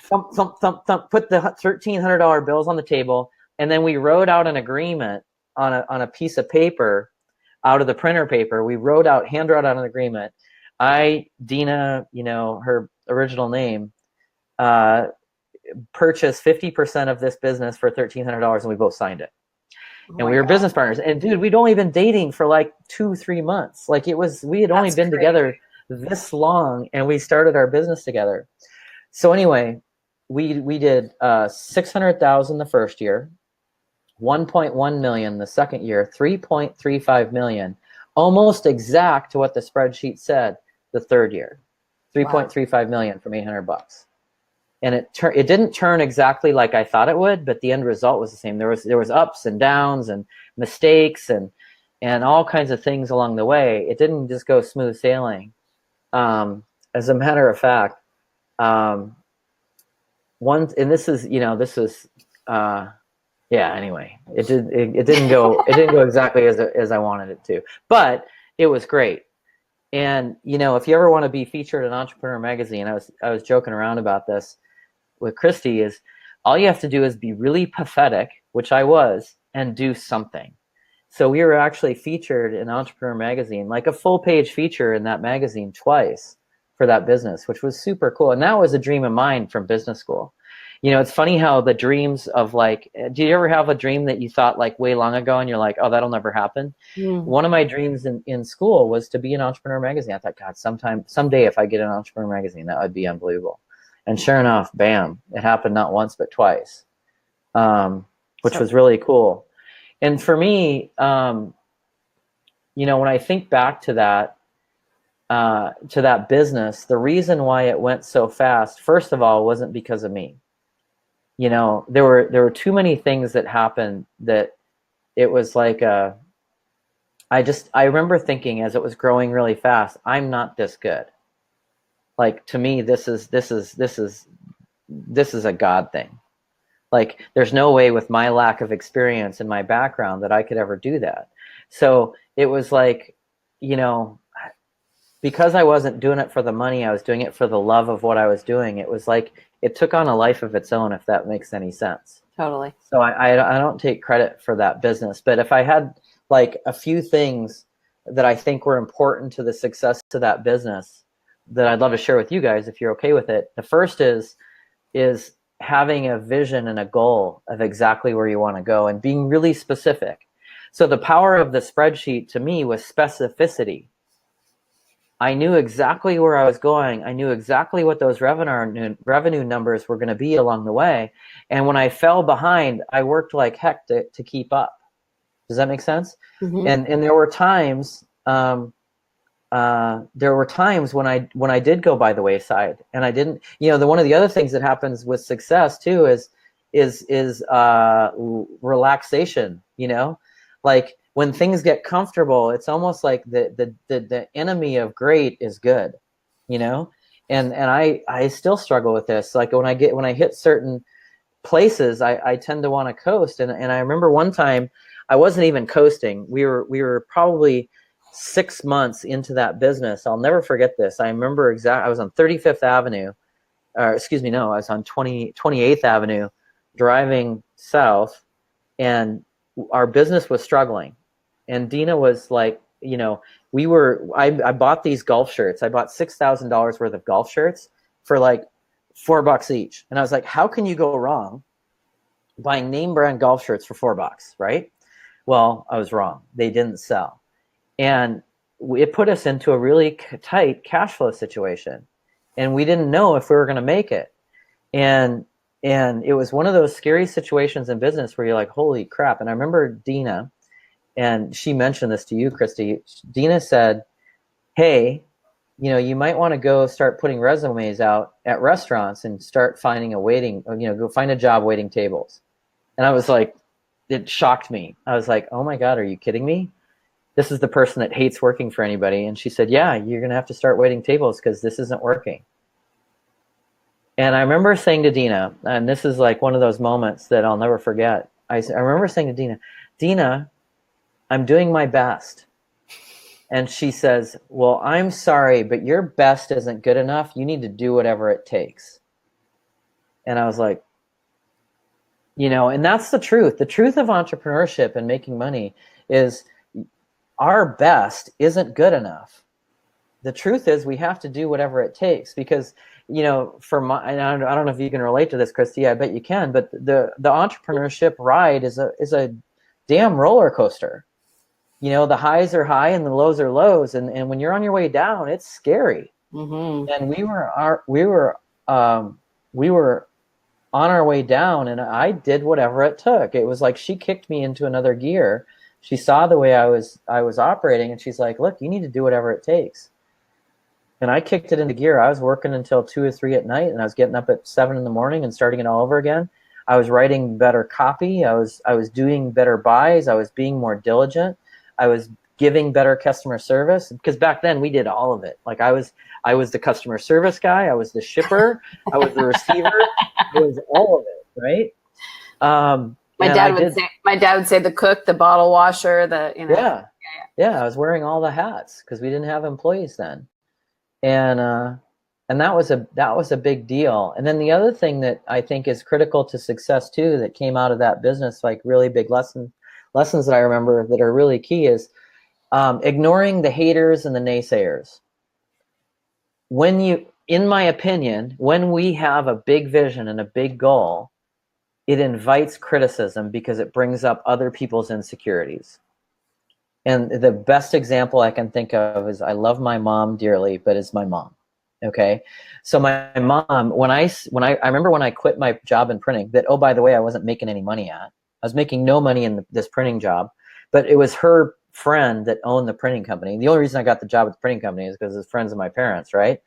put the $1,300 bills on the table, and then we wrote out an agreement on a piece of paper out of the printer paper. We hand wrote out an agreement. Dina, you know, her original name, purchased 50% of this business for $1,300, and we both signed it. And we were business partners. And dude, we'd only been dating for like 2-3 months. Like we had only been together this long, and we started our business together. So anyway, we did 600,000 the first year, 1.1 million the second year, 3.35 million, almost exact to what the spreadsheet said the third year, 3.35 million from $800. And it didn't turn exactly like I thought it would, but the end result was the same. There was ups and downs and mistakes and all kinds of things along the way. It didn't just go smooth sailing. As a matter of fact, and this is, anyway, it didn't go exactly as I wanted it to, but it was great. And, if you ever want to be featured in Entrepreneur Magazine, I was joking around about this with Christy, is all you have to do is be really pathetic, which I was, and do something. So we were actually featured in Entrepreneur Magazine, like a full page feature in that magazine twice for that business, which was super cool. And that was a dream of mine from business school. It's funny how the dreams of do you ever have a dream that you thought like way long ago and you're like, oh, that'll never happen? One of my dreams in school was to be an Entrepreneur Magazine. I thought, God, someday if I get an Entrepreneur Magazine, that would be unbelievable. And sure enough, bam, it happened not once, but twice, which was really cool. And for me, when I think back to that business, the reason why it went so fast, first of all, wasn't because of me. There were too many things that happened that it was like I remember thinking as it was growing really fast, I'm not this good. Like, to me, this is a God thing. Like, there's no way with my lack of experience and my background that I could ever do that. So it was like, because I wasn't doing it for the money, I was doing it for the love of what I was doing. It was like, it took on a life of its own, if that makes any sense. Totally. So I don't take credit for that business. But if I had like a few things that I think were important to the success of that business that I'd love to share with you guys, if you're okay with it. The first is having a vision and a goal of exactly where you want to go and being really specific. So the power of the spreadsheet to me was specificity. I knew exactly where I was going. I knew exactly what those revenue numbers were going to be along the way. And when I fell behind, I worked like heck to keep up. Does that make sense? Mm-hmm. And there were times when I did go by the wayside, and I didn't. One of the other things that happens with success too is relaxation. Like, when things get comfortable, it's almost like the enemy of great is good, and I still struggle with this. Like, when I hit certain places, I tend to want to coast. And I remember one time I wasn't even coasting. We were probably 6 months into that business. I'll never forget this. I remember I was on 35th Avenue, I was on 28th Avenue driving south, and our business was struggling. And Dina was like, I bought these golf shirts. I bought $6,000 worth of golf shirts for like $4 each. And I was like, how can you go wrong buying name brand golf shirts for $4, right? Well, I was wrong. They didn't sell. And it put us into a really tight cash flow situation. And we didn't know if we were going to make it. And it was one of those scary situations in business where you're like, holy crap. And I remember Dina, and she mentioned this to you, Christy. Dina said, hey, you might want to go start putting resumes out at restaurants and start finding go find a job waiting tables. And I was like, it shocked me. I was like, oh my God, are you kidding me? This is the person that hates working for anybody. And she said, yeah, you're going to have to start waiting tables because this isn't working. And I remember saying to Dina, and this is like one of those moments that I'll never forget. I remember saying to Dina, I'm doing my best. And she says, well, I'm sorry, but your best isn't good enough. You need to do whatever it takes. And I was like, and that's the truth. The truth of entrepreneurship and making money is our best isn't good enough. The truth is we have to do whatever it takes because, and I don't know if you can relate to this, Christy, I bet you can, but the entrepreneurship ride is a damn roller coaster. The highs are high and the lows are lows. And when you're on your way down, it's scary. Mm-hmm. And we were on our way down, and I did whatever it took. It was like she kicked me into another gear. She saw the way I was operating, and she's like, look, you need to do whatever it takes. And I kicked it into gear. I was working until 2 or 3 at night, and I was getting up at 7 in the morning and starting it all over again. I was writing better copy. I was doing better buys. I was being more diligent. I was giving better customer service, because back then we did all of it. Like I was the customer service guy. I was the shipper. I was the receiver. I was all of it, right? My dad would say the cook, the bottle washer, Yeah, I was wearing all the hats because we didn't have employees then. And that was a big deal. And then the other thing that I think is critical to success too, that came out of that business, like really big lessons that I remember that are really key, is ignoring the haters and the naysayers. In my opinion, when we have a big vision and a big goal, it invites criticism because it brings up other people's insecurities. And the best example I can think of is, I love my mom dearly, but it's my mom. Okay. So my mom, when I remember when I quit my job in printing, that, oh, by the way, I wasn't making any money at. I was making no money in this printing job, but it was her friend that owned the printing company. The only reason I got the job at the printing company is because it's friends of my parents, right?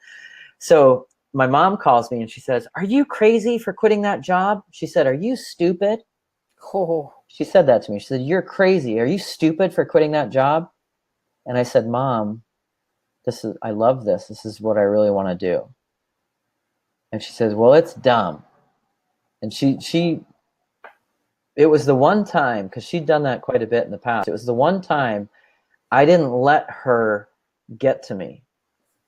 So my mom calls me and she says, are you crazy for quitting that job? She said, are you stupid? Oh, she said that to me. She said, you're crazy. Are you stupid for quitting that job? And I said, Mom, I love this. This is what I really want to do. And she says, well, it's dumb. And it was the one time, because she'd done that quite a bit in the past. It was the one time I didn't let her get to me.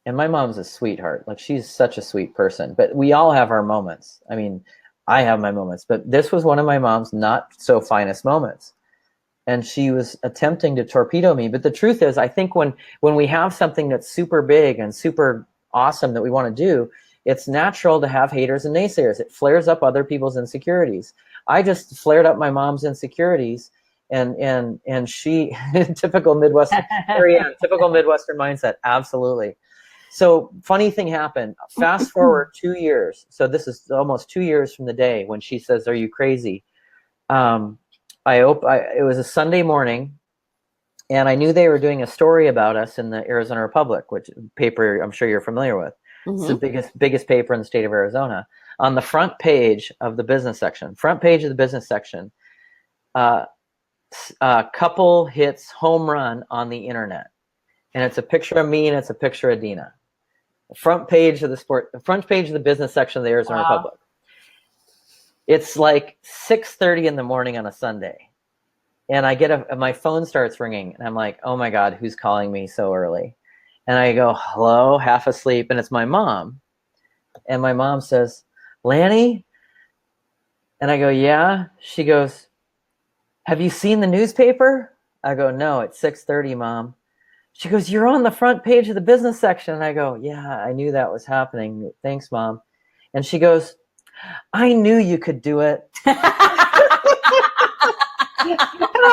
And my mom's a sweetheart. Like, she's such a sweet person. But we all have our moments. I mean, I have my moments. But this was one of my mom's not so finest moments. And she was attempting to torpedo me. But the truth is, I think when we have something that's super big and super awesome that we want to do, it's natural to have haters and naysayers. It flares up other people's insecurities. I just flared up my mom's insecurities, and she, typical Midwestern, typical Midwestern mindset, absolutely. So funny thing happened. Fast forward 2 years. So this is almost 2 years from the day when she says, "Are you crazy?" It was a Sunday morning, and I knew they were doing a story about us in the Arizona Republic, which paper I'm sure you're familiar with. Mm-hmm. It's the biggest paper in the state of Arizona. On the front page of the business section, couple hits home run on the internet, and it's a picture of me and it's a picture of Dina. Front page of the business section of the Arizona Republic. It's like 6:30 in the morning on a Sunday, and I get my phone starts ringing, and I'm like, oh my God, who's calling me so early? And I go, hello, half asleep, and it's my mom. And my mom says, Lanny? And I go, yeah. She goes, have you seen the newspaper? I go, no, it's 6:30, Mom. She goes, you're on the front page of the business section. And I go, yeah, I knew that was happening. Thanks, Mom. And she goes, I knew you could do it. And I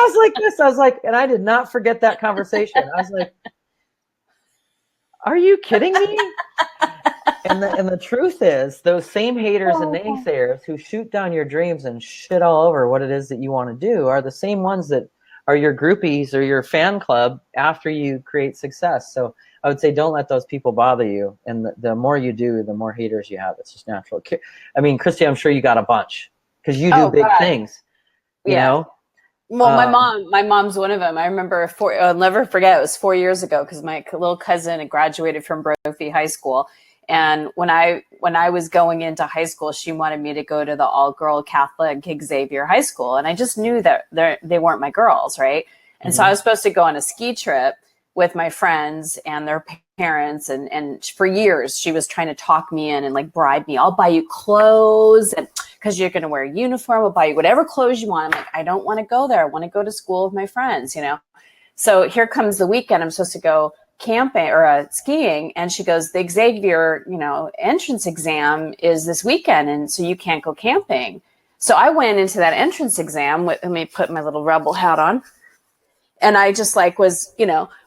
was like this. And I did not forget that conversation. I was like, are you kidding me? And the truth is, those same haters and naysayers who shoot down your dreams and shit all over what it is that you want to do are the same ones that are your groupies or your fan club after you create success. So I would say, don't let those people bother you. And the more you do, the more haters you have. It's just natural. I mean, Christy, I'm sure you got a bunch because you do big things. You know? Well, my mom's one of them. I remember I'll never forget. It was 4 years ago because my little cousin had graduated from Brophy High School. And when I was going into high school, she wanted me to go to the all-girl Catholic Xavier High School. And I just knew that they weren't my girls, right? And so I was supposed to go on a ski trip with my friends and their parents. And for years, she was trying to talk me in and like bribe me. I'll buy you clothes and because you're going to wear a uniform. I'll buy you whatever clothes you want. I'm like, I don't want to go there. I want to go to school with my friends, you know? So here comes the weekend. I'm supposed to go camping or skiing, and she goes, the Xavier, entrance exam is this weekend, and so you can't go camping. So I went into that entrance exam let me put my little rebel hat on, and I just was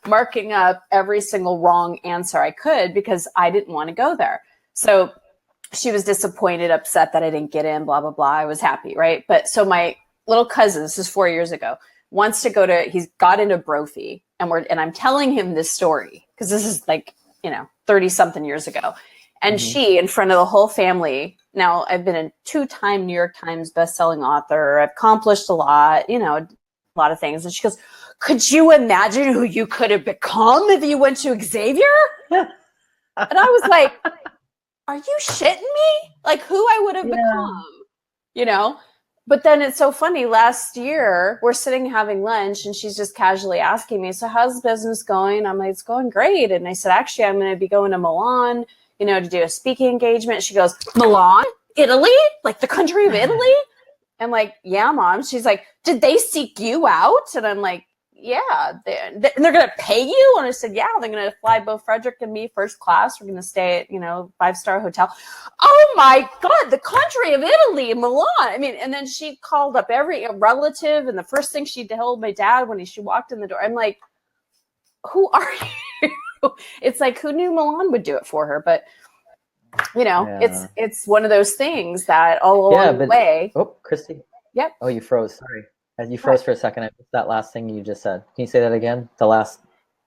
marking up every single wrong answer I could because I didn't want to go there. So she was disappointed, upset that I didn't get in, blah, blah, blah. I was happy, right? But so my little cousin, this is 4 years ago, wants to go to, he's got into Brophy, and I'm telling him this story because this is like, 30 something years ago. And she, in front of the whole family, now I've been a 2-time New York Times bestselling author. I've accomplished a lot, a lot of things. And she goes, could you imagine who you could have become if you went to Xavier? And I was like, are you shitting me? Like who I would have become, But then it's so funny. Last year, we're sitting having lunch and she's just casually asking me, so how's business going? I'm like, it's going great. And I said, actually, I'm going to be going to Milan, to do a speaking engagement. She goes, Milan? Italy? Like the country of Italy? I'm like, yeah, Mom. She's like, did they seek you out? And I'm like, yeah. And they're going to pay you? And I said, yeah, they're going to fly both Frederick and me first class. We're going to stay at, 5-star hotel. Oh my God, the country of Italy, Milan. I mean, and then she called up every relative. And the first thing she told my dad when she walked in the door, I'm like, who are you? It's like, who knew Milan would do it for her? But, it's one of those things that all along the way. Oh, Christy. Yep. Oh, you froze. Sorry. You froze for a second. I missed that last thing you just said. Can you say that again? The last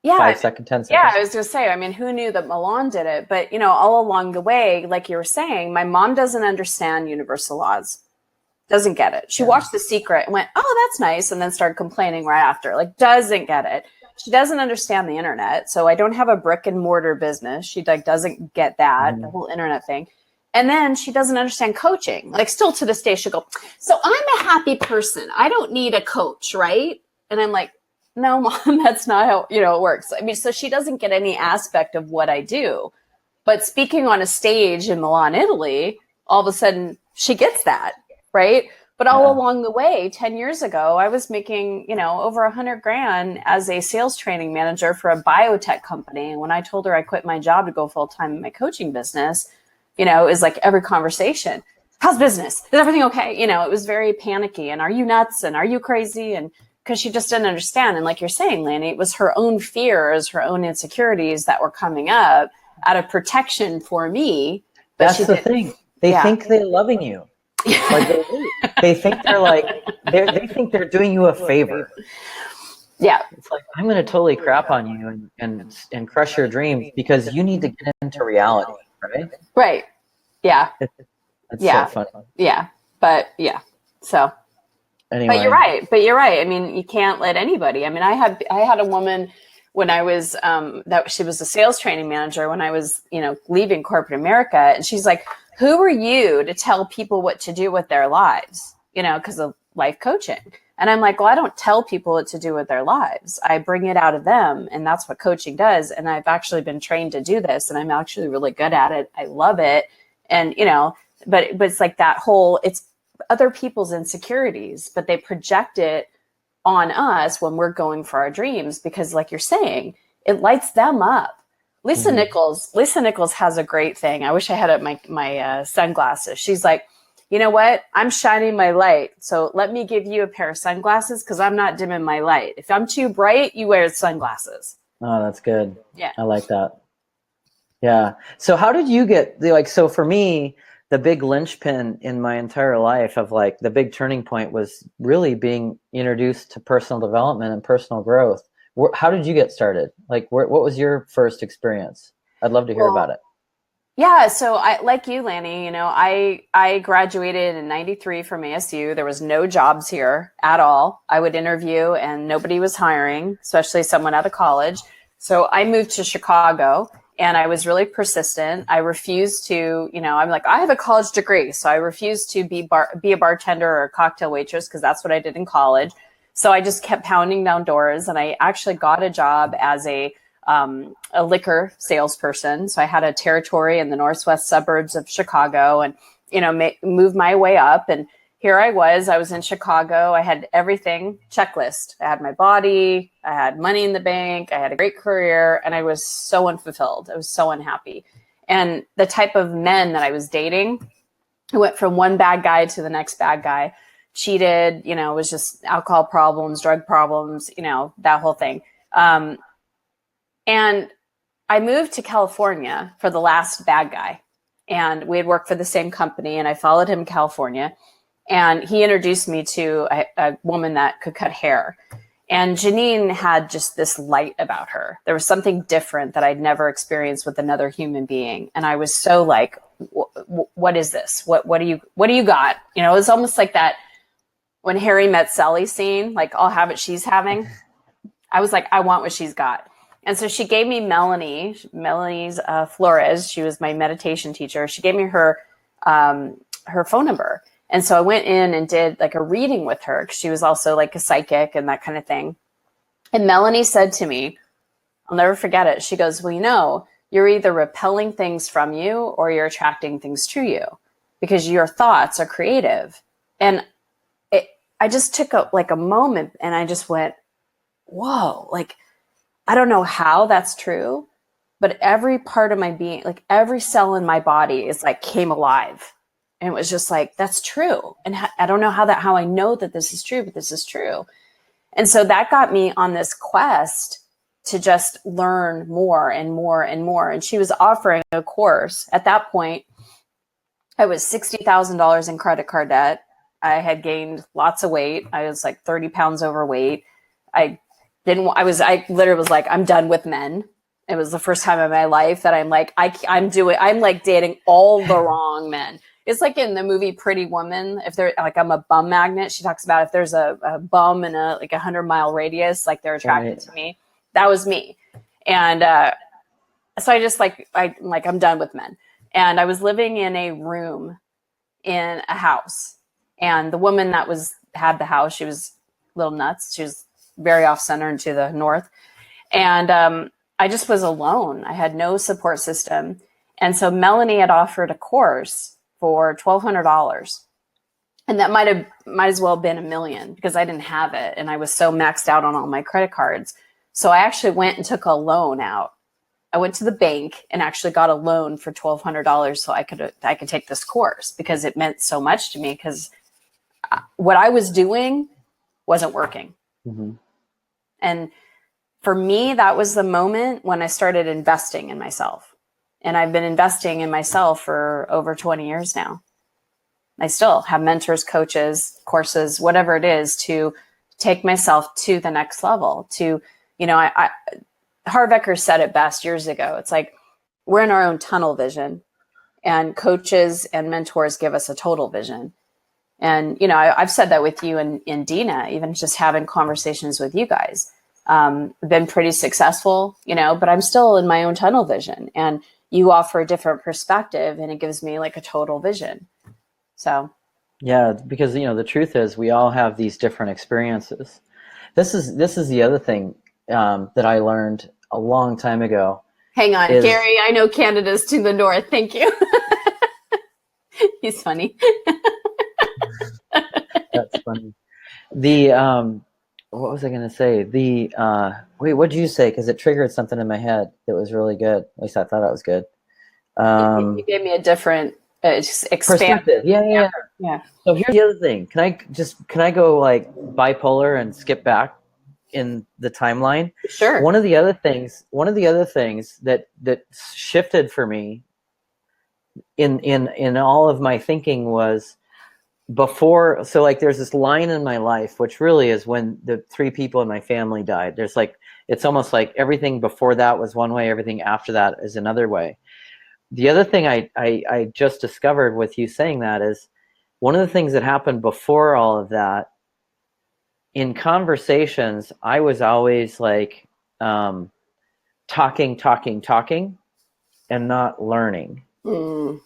5 seconds, 10 seconds? Yeah, I was going to say, I mean, who knew that Milan did it? But, all along the way, like you were saying, my mom doesn't understand universal laws. Doesn't get it. She watched The Secret and went, oh, that's nice. And then started complaining right after. Like, doesn't get it. She doesn't understand the internet. So I don't have a brick and mortar business. She doesn't get that, the whole internet thing. And then she doesn't understand coaching. Like still to this day, she'll go, so I'm a happy person. I don't need a coach, right? And I'm like, no, Mom, that's not how, it works. I mean, so she doesn't get any aspect of what I do. But speaking on a stage in Milan, Italy, all of a sudden she gets that, right? But all along the way, 10 years ago, I was making, over $100,000 as a sales training manager for a biotech company. And when I told her I quit my job to go full time in my coaching business, it was like every conversation, how's business? Is everything okay? It was very panicky. And are you nuts? And are you crazy? And because she just didn't understand. And like you're saying, Lanny, it was her own fears, her own insecurities that were coming up out of protection for me. But that's the thing. They think they're loving you. Like they think they're like, they think they're doing you a favor. Yeah. It's like, I'm going to totally crap on you and crush your dreams because you need to get into reality, right? Right. Yeah. That's so funny. Yeah. But yeah. So. Anyway. But you're right. I mean, you can't let anybody. I mean, I had a woman when I was that she was a sales training manager when I was, leaving corporate America, and she's like, who are you to tell people what to do with their lives? Because of life coaching. And I'm like, well, I don't tell people what to do with their lives. I bring it out of them. And that's what coaching does. And I've actually been trained to do this. And I'm actually really good at it. I love it. And, but it's like that whole, it's other people's insecurities, but they project it on us when we're going for our dreams. Because like you're saying, it lights them up. Lisa Nichols has a great thing. I wish I had my sunglasses. She's like, you know what? I'm shining my light. So let me give you a pair of sunglasses because I'm not dimming my light. If I'm too bright, you wear sunglasses. Oh, that's good. Yeah. I like that. Yeah. So how did you get, so for me, the big linchpin in my entire life of like the big turning point was really being introduced to personal development and personal growth. How did you get started? Like, what was your first experience? I'd love to hear about it. Yeah. So I, like you, Lanny, I graduated in 93 from ASU. There was no jobs here at all. I would interview and nobody was hiring, especially someone out of college. So I moved to Chicago and I was really persistent. I refused to, I'm like, I have a college degree. So I refused to be a bartender or a cocktail waitress because that's what I did in college. So I just kept pounding down doors and I actually got a job as a liquor salesperson. So I had a territory in the northwest suburbs of Chicago and, moved my way up. And here I was in Chicago. I had everything checklist. I had my body, I had money in the bank, I had a great career, and I was so unfulfilled. I was so unhappy. And the type of men that I was dating, I went from one bad guy to the next bad guy, cheated, it was just alcohol problems, drug problems, that whole thing. And I moved to California for the last bad guy. and we had worked for the same company, and I followed him in California, and he introduced me to a woman that could cut hair. And Janine had just this light about her. There was something different that I'd never experienced with another human being. And I was so like, what is this? What do you got? You know, it was almost like that when Harry met Sally scene, like, I'll have what she's having. I was like, I want what she's got. And so she gave me Melanie's Flores. She was my meditation teacher. She gave me her phone number. And so I went in and did like a reading with her, because she was also like a psychic and that kind of thing. And Melanie said to me, I'll never forget it. She goes, well, you know, you're either repelling things from you or you're attracting things to you, because your thoughts are creative. And I just took a moment, and I just went, whoa, like, I don't know how that's true, but every part of my being, like every cell in my body is like came alive. And it was just like, that's true. And I don't know how I know that this is true, but this is true. And so that got me on this quest to just learn more and more and more. And she was offering a course. At that point, I was $60,000 in credit card debt. I had gained lots of weight. I was like 30 pounds overweight. I literally was like, I'm done with men. It was the first time in my life that I'm like, I'm like dating all the wrong men. It's like in the movie Pretty Woman. If they're like, I'm a bum magnet. She talks about if there's a bum in a 100-mile radius, like they're attracted to me. That was me. And so I just I'm done with men. And I was living in a room in a house. And the woman that had the house, she was a little nuts. She was very off center and to the north. And I just was alone. I had no support system. And so Melanie had offered a course for $1,200. And that might as well have been $1 million, because I didn't have it. And I was so maxed out on all my credit cards. So I actually went and took a loan out. I went to the bank and actually got a loan for $1,200 so I could take this course, because it meant so much to me, because what I was doing wasn't working. Mm-hmm. And for me, that was the moment when I started investing in myself. And I've been investing in myself for over 20 years now. I still have mentors, coaches, courses, whatever it is, to take myself to the next level. To, Harvecker said it best years ago. It's like, we're in our own tunnel vision, and coaches and mentors give us a total vision. And, I've said that with you and Dina, even just having conversations with you guys. Been pretty successful, but I'm still in my own tunnel vision, and you offer a different perspective, and it gives me like a total vision. So. Yeah, because, the truth is we all have these different experiences. This is the other thing that I learned a long time ago. Hang on, Gary, I know Canada's to the north. Thank you. He's funny. That's funny. What was I going to say? Wait, what did you say? Because it triggered something in my head that was really good. At least I thought it was good. You gave me a different perspective. Yeah. So here's the other thing. Can I go like bipolar and skip back in the timeline? Sure. One of the other things that shifted for me in all of my thinking was before. So like there's this line in my life, which really is when the 3 people in my family died. There's like, it's almost like everything before that was one way, everything after that is another way. The other thing I just discovered with you saying that is one of the things that happened before all of that, in conversations, I was always like talking and not learning. Mm.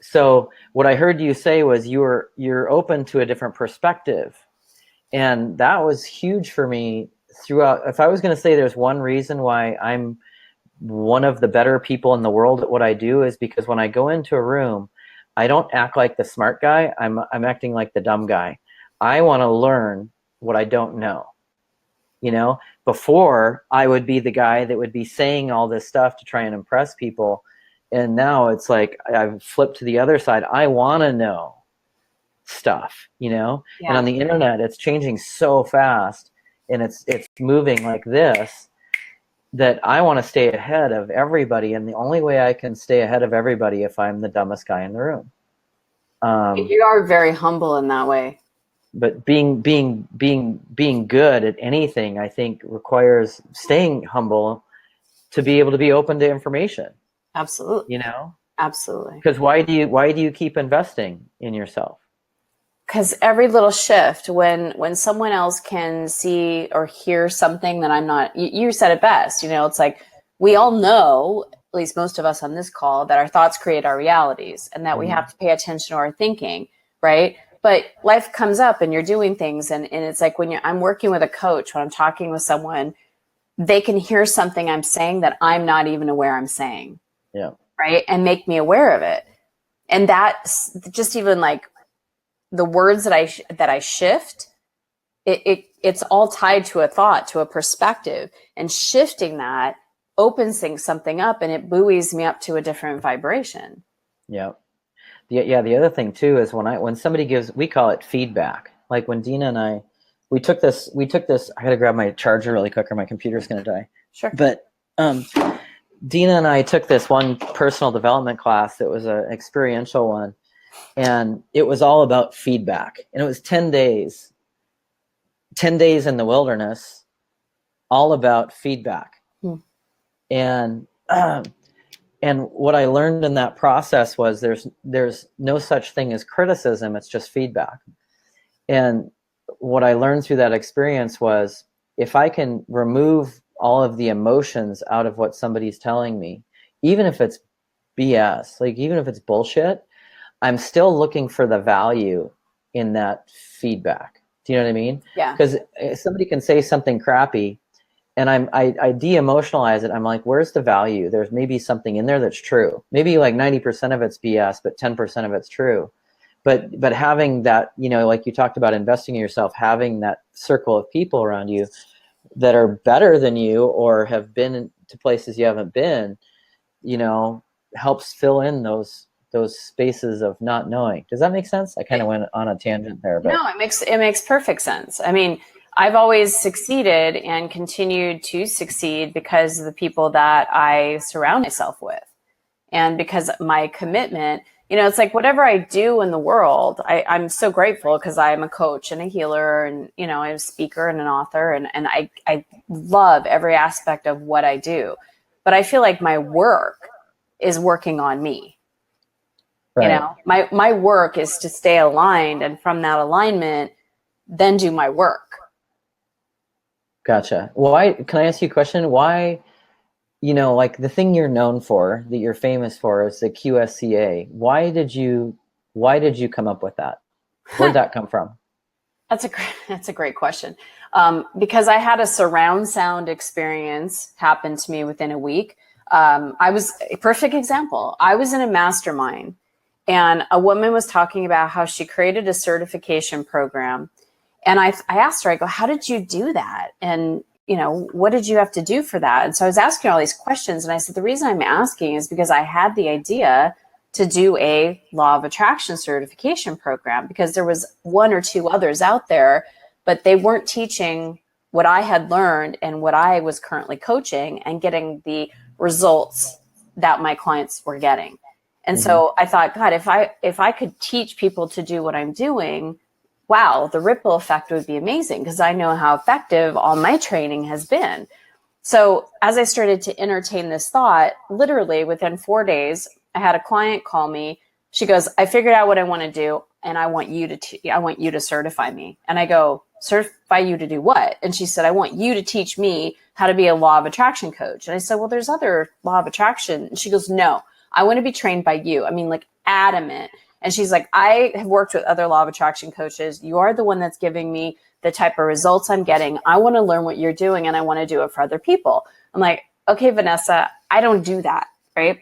So what I heard you say was you're open to a different perspective. And that was huge for me throughout. If I was going to say there's one reason why I'm one of the better people in the world at what I do, is because when I go into a room, I don't act like the smart guy. I'm acting like the dumb guy. I want to learn what I don't know. Before I would be the guy that would be saying all this stuff to try and impress people. And now it's like I've flipped to the other side. I want to know stuff, Yeah. And on the internet, it's changing so fast, and it's moving like this. that I want to stay ahead of everybody, and the only way I can stay ahead of everybody if I'm the dumbest guy in the room. You are very humble in that way. But being good at anything, I think, requires staying humble to be able to be open to information. Absolutely. You know? Absolutely. Because why do you keep investing in yourself? Because every little shift, when someone else can see or hear something that I'm not, you said it best, it's like we all know, at least most of us on this call, that our thoughts create our realities and that we have to pay attention to our thinking, right? But life comes up and you're doing things, and it's like when I'm working with a coach, when I'm talking with someone, they can hear something I'm saying that I'm not even aware I'm saying. Yeah. Right. And make me aware of it. And that's just even like the words that I shift, it's all tied to a thought, to a perspective, and shifting that opens something up, and it buoys me up to a different vibration. Yeah. The other thing too is when somebody gives, we call it feedback. Like when Dina and I, we took this, I gotta grab my charger really quick or my computer's going to die. Sure. But Dina and I took this one personal development class that was an experiential one, and it was all about feedback. And it was 10 days in the wilderness, all about feedback. And what I learned in that process was there's no such thing as criticism, it's just feedback. And what I learned through that experience was, if I can remove all of the emotions out of what somebody's telling me, even if it's BS, like even if it's bullshit, I'm still looking for the value in that feedback. Do you know what I mean? Yeah. Because somebody can say something crappy, and I de-emotionalize it. I'm like, where's the value? There's maybe something in there that's true. Maybe like 90% of it's BS, but 10% of it's true. But having that, like you talked about investing in yourself, having that circle of people around you that are better than you or have been to places you haven't been, helps fill in those spaces of not knowing. Does that make sense? I kind of went on a tangent there. But no, it makes perfect sense. I mean, I've always succeeded and continued to succeed because of the people that I surround myself with, and because my commitment. It's like whatever I do in the world, I'm so grateful because I'm a coach and a healer, and I'm a speaker and an author, and I love every aspect of what I do. But I feel like my work is working on me. right. My work is to stay aligned, and from that alignment, then do my work. Gotcha. Can I ask you a question? Why, like the thing you're known for, that you're famous for, is the QSCA. Why did you come up with that? Where'd that come from? That's a great question. Because I had a surround sound experience happen to me within a week. I was a perfect example. I was in a mastermind, and a woman was talking about how she created a certification program. And I asked her, I go, how did you do that? And, what did you have to do for that? And so I was asking her all these questions. And I said, the reason I'm asking is because I had the idea to do a law of attraction certification program, because there was one or two others out there, but they weren't teaching what I had learned and what I was currently coaching and getting the results that my clients were getting. And so I thought, God, if I could teach people to do what I'm doing, wow, the ripple effect would be amazing, because I know how effective all my training has been. So as I started to entertain this thought, literally within 4 days, I had a client call me. She goes, I figured out what I want to do, and I want you to certify me. And I go, certify you to do what? And she said, I want you to teach me how to be a law of attraction coach. And I said, well, there's other law of attraction. And she goes, no, I want to be trained by you. I mean, like adamant. And she's like, I have worked with other law of attraction coaches. You are the one that's giving me the type of results I'm getting. I want to learn what you're doing, and I want to do it for other people. I'm like, okay, Vanessa, I don't do that, right?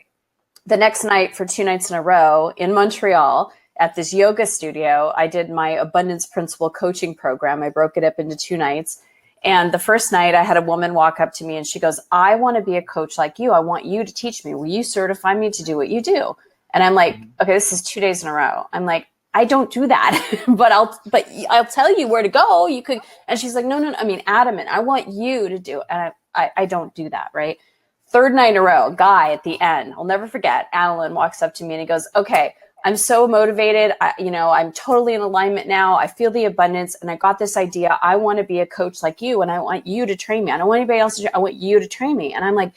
The next night, for 2 nights in a row in Montreal at this yoga studio, I did my Abundance Principle coaching program. I broke it up into 2 nights. And the first night I had a woman walk up to me and she goes, I want to be a coach like you. I want you to teach me. Will you certify me to do what you do? And I'm like, okay, this is 2 days in a row. I'm like, I don't do that, but I'll tell you where to go. You could. And she's like, no, I mean, adamant. I want you to do it. And I don't do that. Right. Third night in a row, guy at the end, I'll never forget. Alan walks up to me and he goes, okay, I'm so motivated. I'm totally in alignment now. I feel the abundance and I got this idea. I want to be a coach like you and I want you to train me. I don't want anybody else I want you to train me. And I'm like,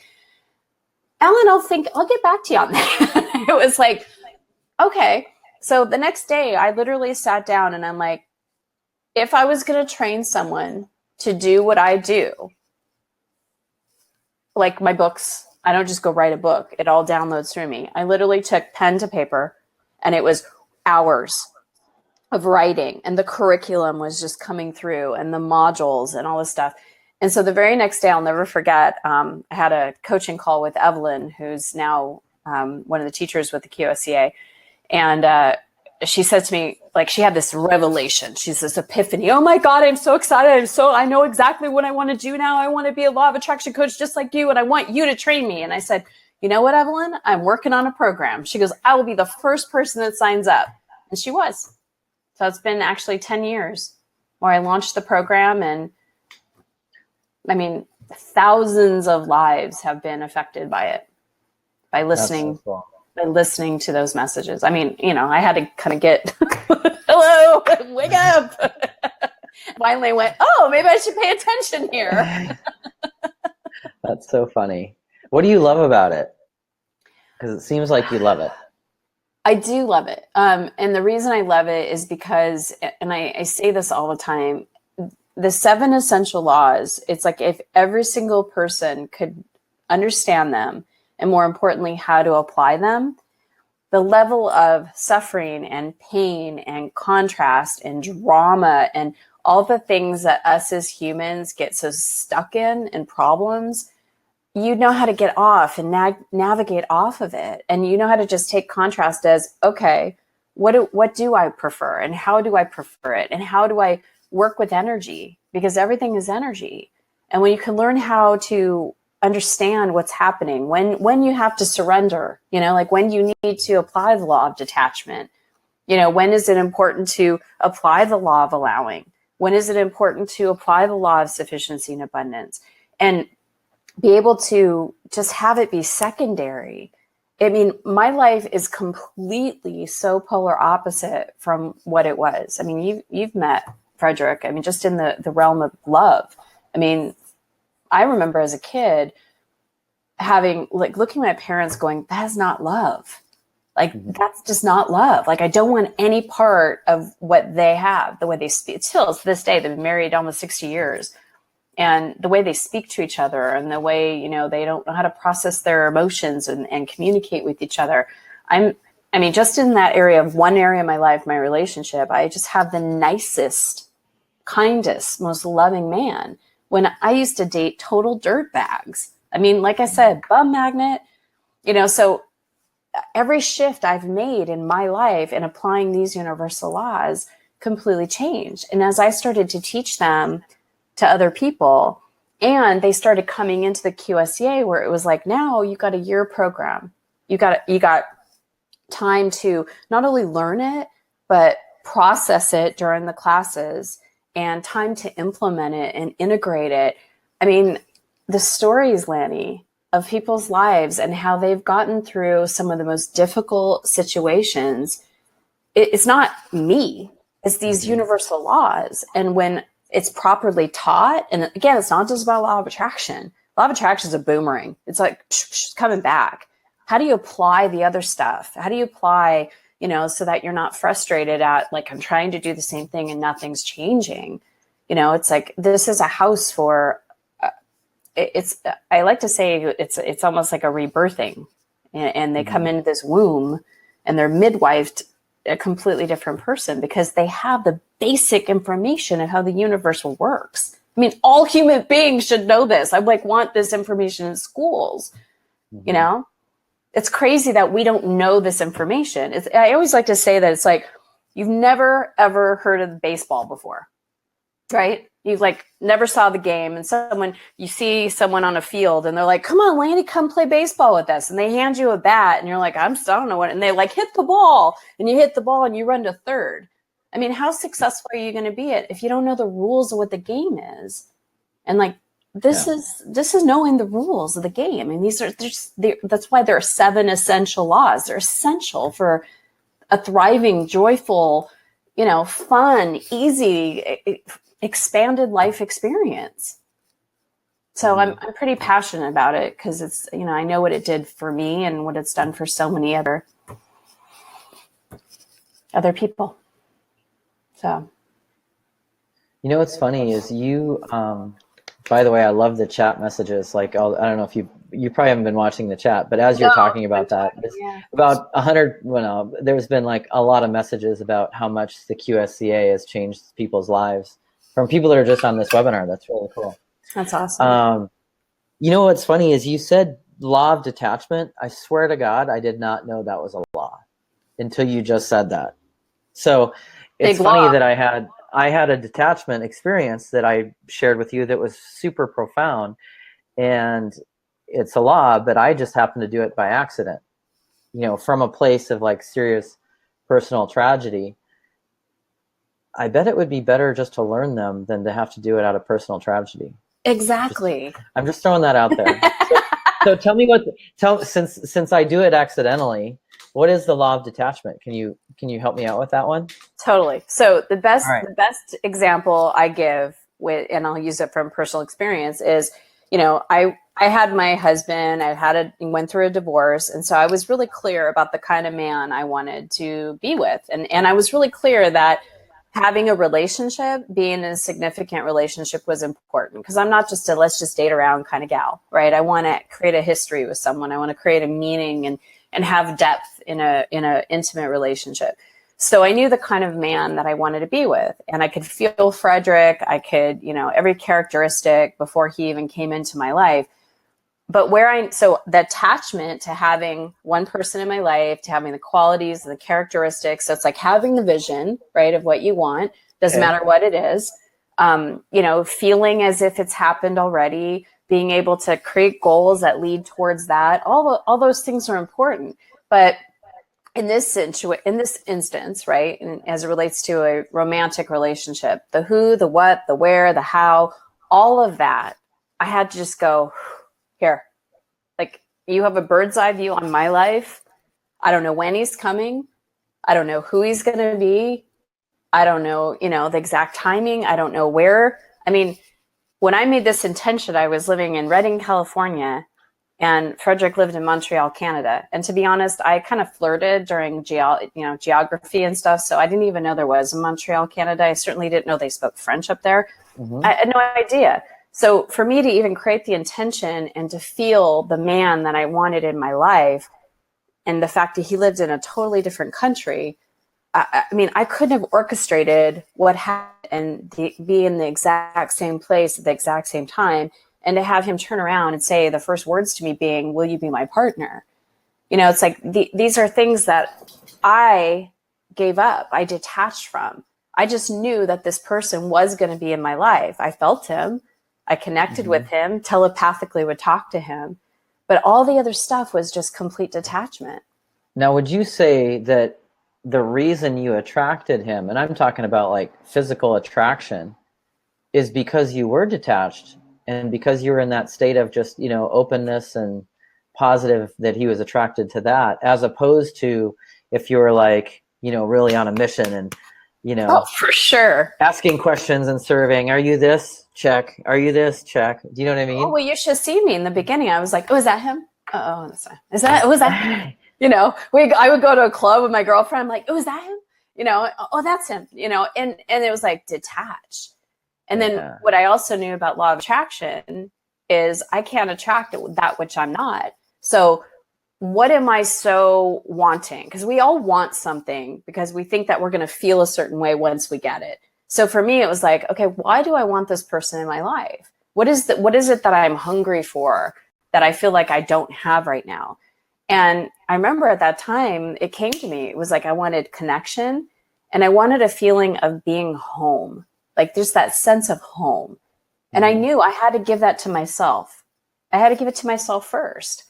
Alan, I'll get back to you on that. It was like, okay. So the next day I literally sat down and I'm like, if I was going to train someone to do what I do, like my books, I don't just go write a book. It all downloads through me. I literally took pen to paper and it was hours of writing and the curriculum was just coming through and the modules and all this stuff. And so the very next day, I'll never forget, I had a coaching call with Evelyn, who's now one of the teachers with the QSCA. And she said to me, like, she had this revelation. She's this epiphany. Oh my God, I'm so excited. I know exactly what I want to do now. I want to be a law of attraction coach just like you. And I want you to train me. And I said, you know what, Evelyn, I'm working on a program. She goes, I will be the first person that signs up. And she was. So it's been actually 10 years where I launched the program. And I mean, thousands of lives have been affected by it, by listening. That's so cool. By listening to those messages. I mean, I had to kind of get, hello, wake up. Finally went, oh, maybe I should pay attention here. That's so funny. What do you love about it? Because it seems like you love it. I do love it. And the reason I love it is because, and I say this all the time, the 7 essential laws, it's like if every single person could understand them, and more importantly, how to apply them, the level of suffering and pain and contrast and drama and all the things that us as humans get so stuck in and problems, you know how to get off and navigate off of it. And you know how to just take contrast as, okay, what do I prefer? And how do I prefer it? And how do I work with energy? Because everything is energy. And when you can learn how to understand what's happening, when you have to surrender, like when you need to apply the law of detachment, when is it important to apply the law of allowing? When is it important to apply the law of sufficiency and abundance? And be able to just have it be secondary. I mean, my life is completely so polar opposite from what it was. I mean, you've met Frederick. I mean, just in the realm of love. I mean, I remember as a kid having, like, looking at my parents going, that is not love. Like, that's just not love. Like, I don't want any part of what they have, the way they speak. Still, to this day, they've been married almost 60 years. And the way they speak to each other and the way, they don't know how to process their emotions and communicate with each other. I mean, just in that area of one area of my life, my relationship, I just have the nicest, kindest, most loving man. When I used to date total dirtbags. I mean, like I said, bum magnet, so every shift I've made in my life in applying these universal laws completely changed. And as I started to teach them to other people, and they started coming into the QSCA where it was like, now you got a year program. You got time to not only learn it, but process it during the classes and time to implement it and integrate it. I mean, the stories, Lanny, of people's lives and how they've gotten through some of the most difficult situations, it's not me. It's these universal laws. And when it's properly taught, and again, it's not just about law of attraction. Law of attraction is a boomerang. It's like coming back. How do you apply the other stuff? How do you apply, so that you're not frustrated at, like, I'm trying to do the same thing and nothing's changing. It's like, this is a house for, I like to say it's almost like a rebirthing, and they come into this womb and they're midwifed a completely different person because they have the basic information of how the universe works. I mean, all human beings should know this. I want this information in schools, It's crazy that we don't know this information. I always like to say that it's like, you've never, ever heard of baseball before, right? You like never saw the game, and you see someone on a field and they're like, come on, Landy, come play baseball with us. And they hand you a bat and you're like, I don't know what, and they like hit the ball, and you hit the ball and you run to third. I mean, how successful are you going to be if you don't know the rules of what the game is? And like, this is knowing the rules of the game. I mean, that's why there are 7 essential laws. They're essential for a thriving, joyful, fun, easy, expanded life experience. So I'm pretty passionate about it because it's, I know what it did for me and what it's done for so many other people. So, what's funny is you, by the way, I love the chat messages. Like, I don't know if you probably haven't been watching the chat, but as you're talking about that, about 100, there's been like a lot of messages about how much the QSCA has changed people's lives from people that are just on this webinar. That's really cool. That's awesome. What's funny is you said law of detachment. I swear to God, I did not know that was a law until you just said that. So it's funny that I had a detachment experience that I shared with you that was super profound, and it's a law, but I just happened to do it by accident, from a place of like serious personal tragedy. I bet it would be better just to learn them than to have to do it out of personal tragedy. Exactly. I'm just throwing that out there. So tell me since I do it accidentally, what is the law of detachment? Can you help me out with that one? Totally. So the best example I give and I'll use it from personal experience is, I had my husband, went through a divorce. And so I was really clear about the kind of man I wanted to be with. And I was really clear that having a relationship, being in a significant relationship was important because I'm not just a let's just date around kind of gal, right? I want to create a history with someone. I want to create a meaning and have depth in a intimate relationship. So I knew the kind of man that I wanted to be with, and I could feel Frederick. I could, every characteristic before he even came into my life. But so the attachment to having one person in my life, to having the qualities and the characteristics. So it's like having the vision, right, of what you want. Doesn't matter what it is. Feeling as if it's happened already, being able to create goals that lead towards that. All those things are important. But in this instance, right, and as it relates to a romantic relationship, the who, the what, the where, the how, all of that, I had to just go, here, like you have a bird's eye view on my life. I don't know when he's coming. I don't know who he's going to be. I don't know, the exact timing. I don't know where. I mean, when I made this intention, I was living in Redding, California, and Frederick lived in Montreal, Canada. And to be honest, I kind of flirted during geography and stuff. So I didn't even know there was a Montreal, Canada. I certainly didn't know they spoke French up there. Mm-hmm. I had no idea. So for me to even create the intention and to feel the man that I wanted in my life, and the fact that he lived in a totally different country, I mean, I couldn't have orchestrated what happened and be in the exact same place at the exact same time, and to have him turn around and say the first words to me being, will you be my partner? It's like these are things that I gave up. I detached from. I just knew that this person was going to be in my life. I felt him. I connected with him, telepathically would talk to him. But all the other stuff was just complete detachment. Now, would you say that the reason you attracted him, and I'm talking about like physical attraction, is because you were detached and because you were in that state of just, openness and positive, that he was attracted to that, as opposed to if you were like, really on a mission and, oh, for sure, asking questions and surveying, are you this? Check. Are you this? Check. Do you know what I mean? Oh, well, you should see me in the beginning. I was like, oh, is that him? Oh, that's not. Was that him? I would go to a club with my girlfriend. I'm like, oh, is that him? Oh, that's him, and it was like detached. And then what I also knew about law of attraction is I can't attract that which I'm not. So what am I so wanting? Because we all want something because we think that we're going to feel a certain way once we get it. So for me, it was like, okay, why do I want this person in my life? What is it that I'm hungry for that I feel like I don't have right now? And I remember at that time, it came to me. It was like I wanted connection and I wanted a feeling of being home. like just that sense of home. And I knew I had to give that to myself. I had to give it to myself first.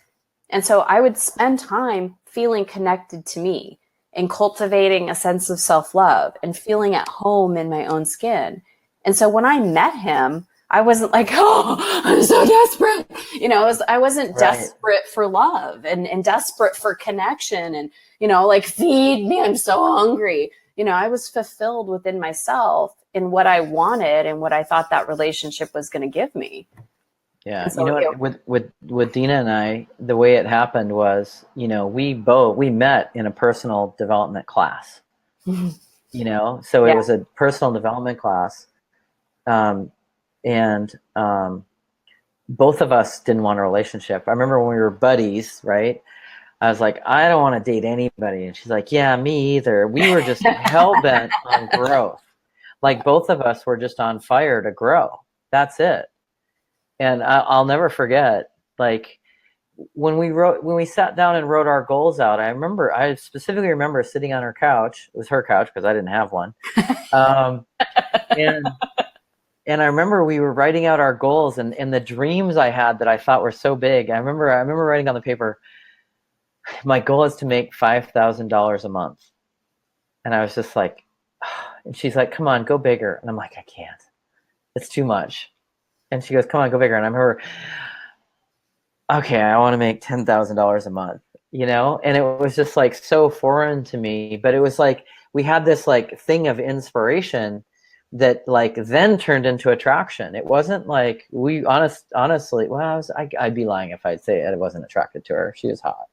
And so I would spend time feeling connected to me and cultivating a sense of self-love and feeling at home in my own skin. And so when I met him, I wasn't like, oh, I'm so desperate. I wasn't desperate for love and desperate for connection and, like, feed me, I'm so hungry. I was fulfilled within myself in what I wanted and what I thought that relationship was going to give me. Yeah. So, with Dina and I, the way it happened was, we met in a personal development class, so it was a personal development class. And both of us didn't want a relationship. I remember when we were buddies, right? I was like, I don't want to date anybody. And she's like, yeah, me either. We were just hell-bent on growth. Like, both of us were just on fire to grow. That's it. And I'll never forget, like, when we sat down and wrote our goals out, I specifically remember sitting on her couch. It was her couch because I didn't have one. And I remember we were writing out our goals and the dreams I had that I thought were so big. I remember writing on the paper, my goal is to make $5,000 a month. And I was just like, and she's like, come on, go bigger. And I'm like, I can't. It's too much. And she goes, come on, go bigger. And I remember, okay, I want to make $10,000 a month, And it was just like so foreign to me. But it was like we had this like thing of inspiration that like then turned into attraction. It wasn't like honestly, well, I'd be lying if I'd say I wasn't attracted to her. She was hot.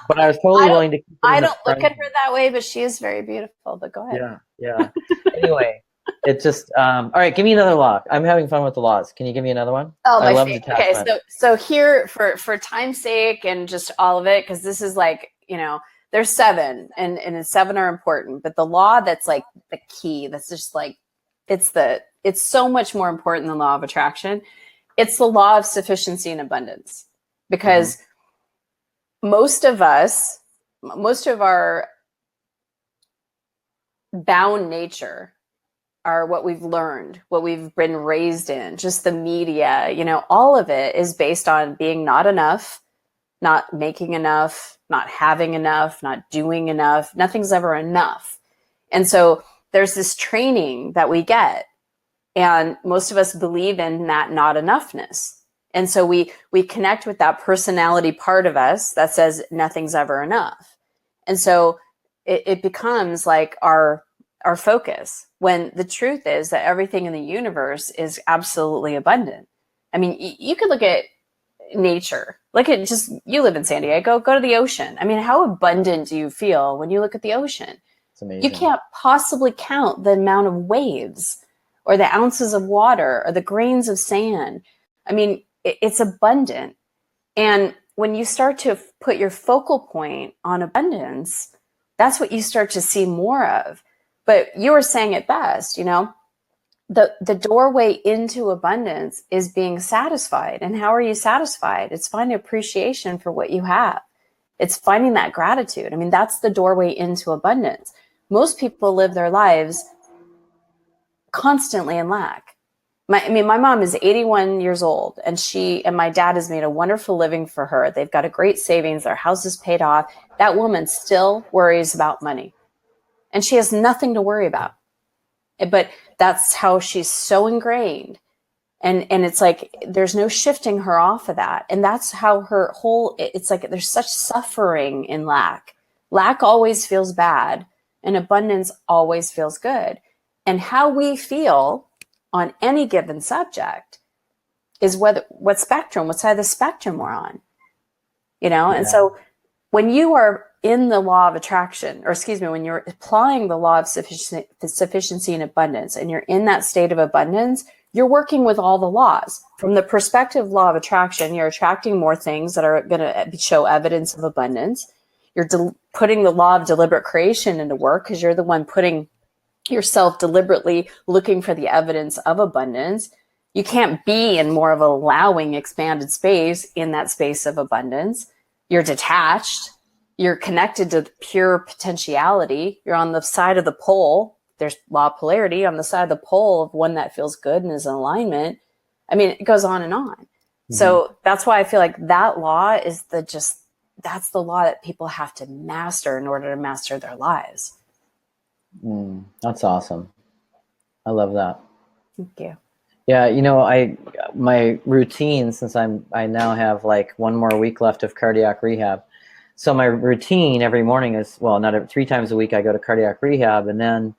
But I was totally willing to. I don't look at her that way, but she is very beautiful. But go ahead. Yeah. Anyway, it's just all right. Give me another law. I'm having fun with the laws. Can you give me another one? Oh, I love detachment. Okay, so here for time's sake and just all of it, because this is like there's 7 and 7 are important, but the law that's like the key, that's just like it's so much more important than law of attraction. It's the law of sufficiency and abundance, because most of our bound nature are what we've learned, what we've been raised in, just the media, all of it is based on being not enough, not making enough, not having enough, not doing enough. Nothing's ever enough. And so there's this training that we get, and most of us believe in that not enoughness. And so we connect with that personality part of us that says nothing's ever enough. And so it becomes like our focus, when the truth is that everything in the universe is absolutely abundant. I mean, you could look at nature. Look at you live in San Diego, go to the ocean. I mean, how abundant do you feel when you look at the ocean? It's amazing. You can't possibly count the amount of waves or the ounces of water or the grains of sand. I mean, it's abundant. And when you start to put your focal point on abundance, that's what you start to see more of. But you were saying it best, the doorway into abundance is being satisfied. And how are you satisfied? It's finding appreciation for what you have. It's finding that gratitude. I mean, that's the doorway into abundance. Most people live their lives constantly in lack. My mom is 81 years old, and she and my dad has made a wonderful living for her. They've got a great savings. Their house is paid off. That woman still worries about money, and she has nothing to worry about. But that's how she's so ingrained. And it's like there's no shifting her off of that. And that's how her it's like there's such suffering in lack. Lack always feels bad, and abundance always feels good. And how we feel on any given subject is what spectrum, what side of the spectrum we're on. And so when you are in the law of attraction, when you're applying the law of sufficiency and abundance, and you're in that state of abundance, you're working with all the laws. From the perspective law of attraction, you're attracting more things that are going to show evidence of abundance. You're putting the law of deliberate creation into work, because you're the one putting yourself deliberately looking for the evidence of abundance. You can't be in more of an allowing, expanded space in that space of abundance. You're detached. You're connected to pure potentiality. You're on the side of the pole there's law of polarity on the side of the pole of one that feels good and is in alignment. I mean, it goes on and on. Mm-hmm. So that's why I feel like that law is that's the law that people have to master in order to master their lives. That's awesome. I love that. Thank you. Yeah, my routine, since I now have like one more week left of cardiac rehab. So my routine every morning is, not 3 times a week I go to cardiac rehab, and then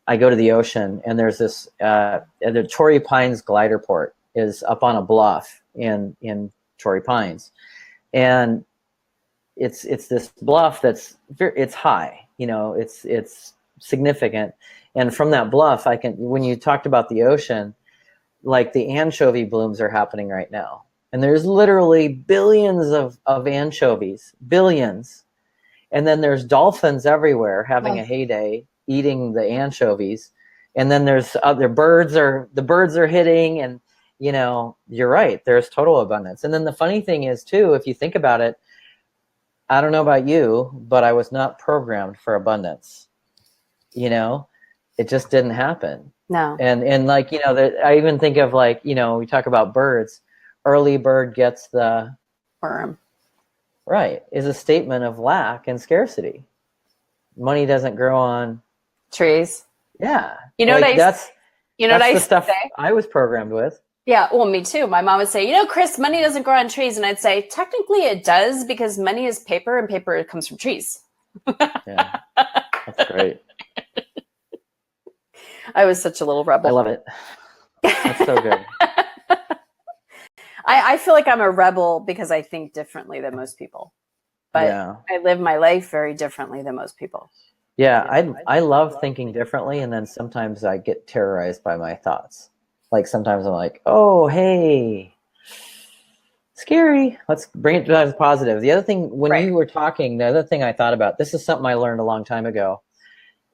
I go to the ocean, and there's this the Torrey Pines glider port is up on a bluff in Torrey Pines, and it's this bluff it's high, it's significant, and from that bluff when you talked about the ocean, like the anchovy blooms are happening right now. And there's literally billions of anchovies, billions. And then there's dolphins everywhere having a heyday, eating the anchovies. And then there's other the birds are hitting, and you're right, there's total abundance. And then the funny thing is too, if you think about it, I don't know about you, but I was not programmed for abundance. It just didn't happen. No. And like, I even think of like, we talk about birds, early bird gets the worm. Right. Is a statement of lack and scarcity. Money doesn't grow on trees. Yeah. That's the stuff I was programmed with. Yeah. Well, me too. My mom would say, Chris, money doesn't grow on trees. And I'd say, technically it does, because money is paper, and paper comes from trees. Yeah. That's great. I was such a little rebel. I love it. That's so good. I feel like I'm a rebel because I think differently than most people. But I live my life very differently than most people. Yeah, I love thinking differently, and then sometimes I get terrorized by my thoughts. Like sometimes I'm like, oh, hey, scary. Let's bring it to the positive. The other thing, when you were talking, the other thing I thought about, this is something I learned a long time ago,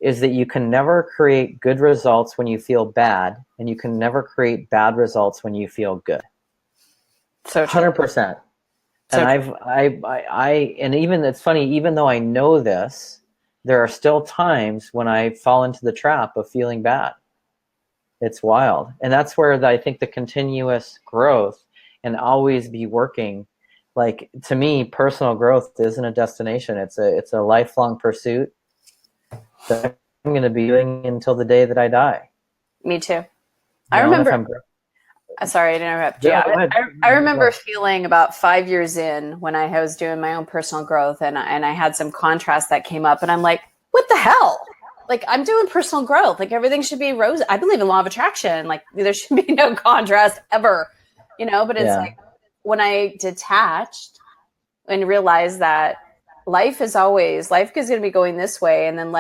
is that you can never create good results when you feel bad, and you can never create bad results when you feel good. So 100%. And and even, it's funny, even though I know this, there are still times when I fall into the trap of feeling bad. It's wild. And that's where I think the continuous growth and always be working, like, to me, personal growth isn't a destination. It's a lifelong pursuit that I'm going to be doing until the day that I die. Me too. I remember. Sorry to interrupt. Yeah, I remember feeling about 5 years in, when I was doing my own personal growth, and I had some contrast that came up, and I'm like, what the hell? Like, I'm doing personal growth. Like, everything should be rose. I believe in law of attraction. Like, there should be no contrast ever, but it's like when I detached and realized that life is going to be going this way. And then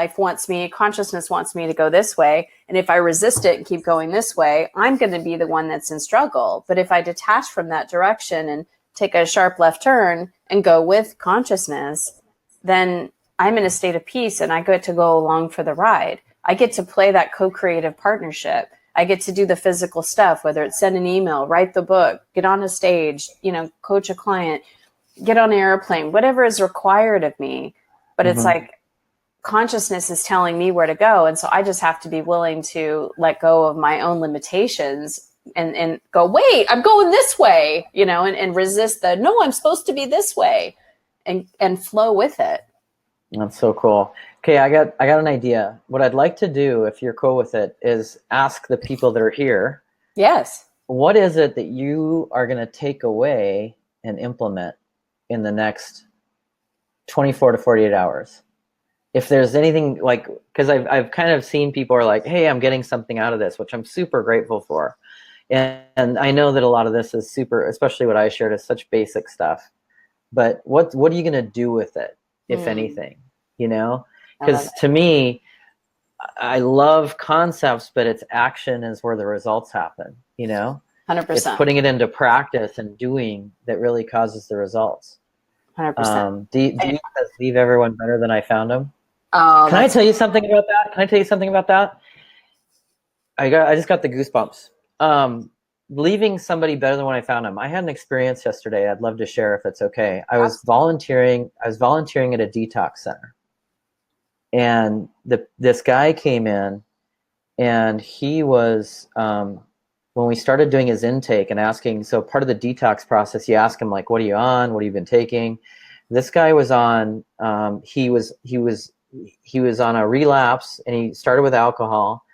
consciousness wants me to go this way. And if I resist it and keep going this way, I'm going to be the one that's in struggle. But if I detach from that direction and take a sharp left turn and go with consciousness, then I'm in a state of peace, and I get to go along for the ride. I get to play that co-creative partnership. I get to do the physical stuff, whether it's send an email, write the book, get on a stage, coach a client, get on an airplane, whatever is required of me. But it's like consciousness is telling me where to go. And so I just have to be willing to let go of my own limitations and go, wait, I'm going this way, and resist no, I'm supposed to be this way, and flow with it. That's so cool. Okay, I got an idea. What I'd like to do, if you're cool with it, is ask the people that are here. Yes. What is it that you are going to take away and implement in the next 24 to 48 hours? If there's anything, like, because I've kind of seen people are like, hey, I'm getting something out of this, which I'm super grateful for. And I know that a lot of this is super, especially what I shared, is such basic stuff. But what are you going to do with it, if anything? Because to me, I love concepts, but it's action is where the results happen. 100%. It's putting it into practice and doing that really causes the results. 100%. Do you guys leave everyone better than I found them? Oh, Can I tell you something about that? I just got the goosebumps. Leaving somebody better than when I found them. I had an experience yesterday. I'd love to share if it's okay. I was volunteering at a detox center, and this guy came in, And he was, when we started doing his intake and asking, so part of the detox process, you ask him like, what are you on? What have you been taking? This guy was on, he was on a relapse, and he started with alcohol.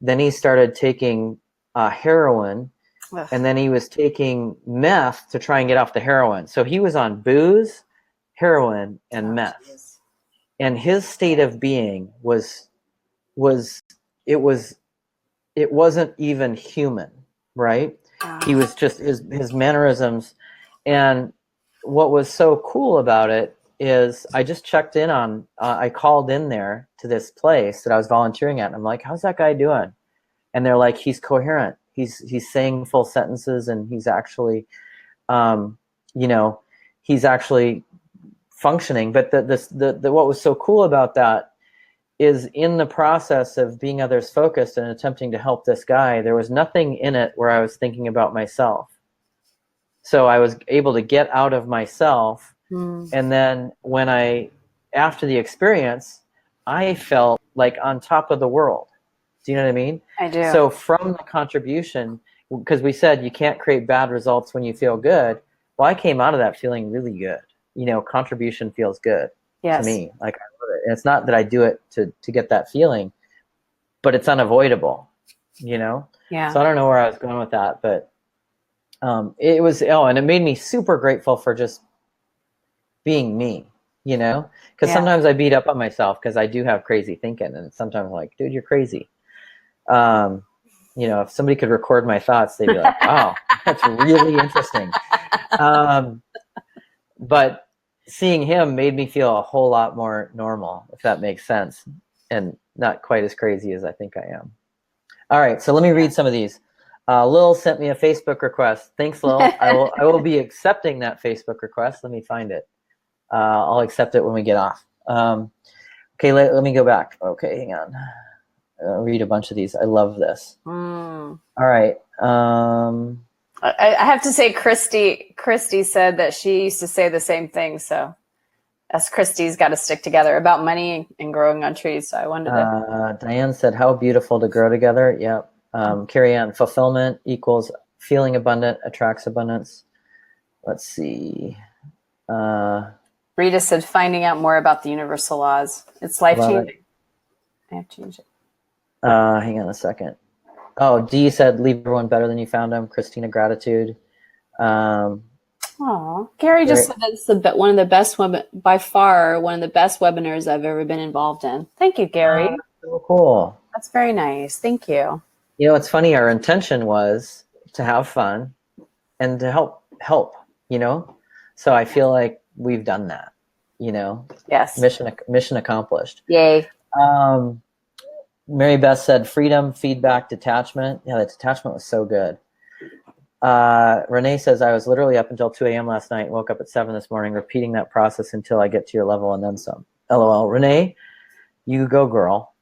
Then he started taking heroin. Ugh. And then he was taking meth to try and get off the heroin. So he was on booze, heroin, and meth. Geez. And his state of being it wasn't even human, right? He was just his mannerisms. And what was so cool about it is I just checked in on, I called in there to this place that I was volunteering at, and I'm like, how's that guy doing? And they're like, he's coherent. He's saying full sentences, and he's actually, he's actually functioning. But what was so cool about that is, in the process of being others focused and attempting to help this guy, there was nothing in it where I was thinking about myself. So I was able to get out of myself. And then after the experience, I felt like on top of the world. Do you know what I mean? I do. So from the contribution, because we said you can't create bad results when you feel good. Well, I came out of that feeling really good. Contribution feels good. Yes. To me. Like, I love it. And it's not that I do it to get that feeling, but it's unavoidable, Yeah. So I don't know where I was going with that, but it was, and it made me super grateful for just being me, because sometimes I beat up on myself because I do have crazy thinking, and sometimes I'm like, dude, you're crazy. If somebody could record my thoughts, they'd be like, wow, that's really interesting. But seeing him made me feel a whole lot more normal, if that makes sense, and not quite as crazy as I think I am. All right, so let me read some of these. Lil sent me a Facebook request. Thanks, Lil. I will be accepting that Facebook request. Let me find it. I'll accept it when we get off. Okay, let me go back. Okay, hang on. I'll read a bunch of these. I love this. All right. I have to say, Christy said that she used to say the same thing. So us Christy's got to stick together about money and growing on trees. So I wanted to. Diane said, how beautiful to grow together. Yep. Carrie Ann, fulfillment equals feeling abundant attracts abundance. Let's see. Rita said, finding out more about the universal laws. It's life-changing. I have to change it. Hang on a second. Oh, Dee said, leave everyone better than you found them. Christina, gratitude. Gary just said that's one of the best, by far, one of the best webinars I've ever been involved in. Thank you, Gary. So cool. That's very nice. Thank you. It's funny. Our intention was to have fun and to help, So I feel like we've done that, Yes. Mission accomplished. Yay. Mary Beth said, freedom, feedback, detachment. Yeah, the detachment was so good. Renee says, I was literally up until 2 a.m. last night, woke up at 7 this morning, repeating that process until I get to your level and then some. LOL. Renee, you go, girl.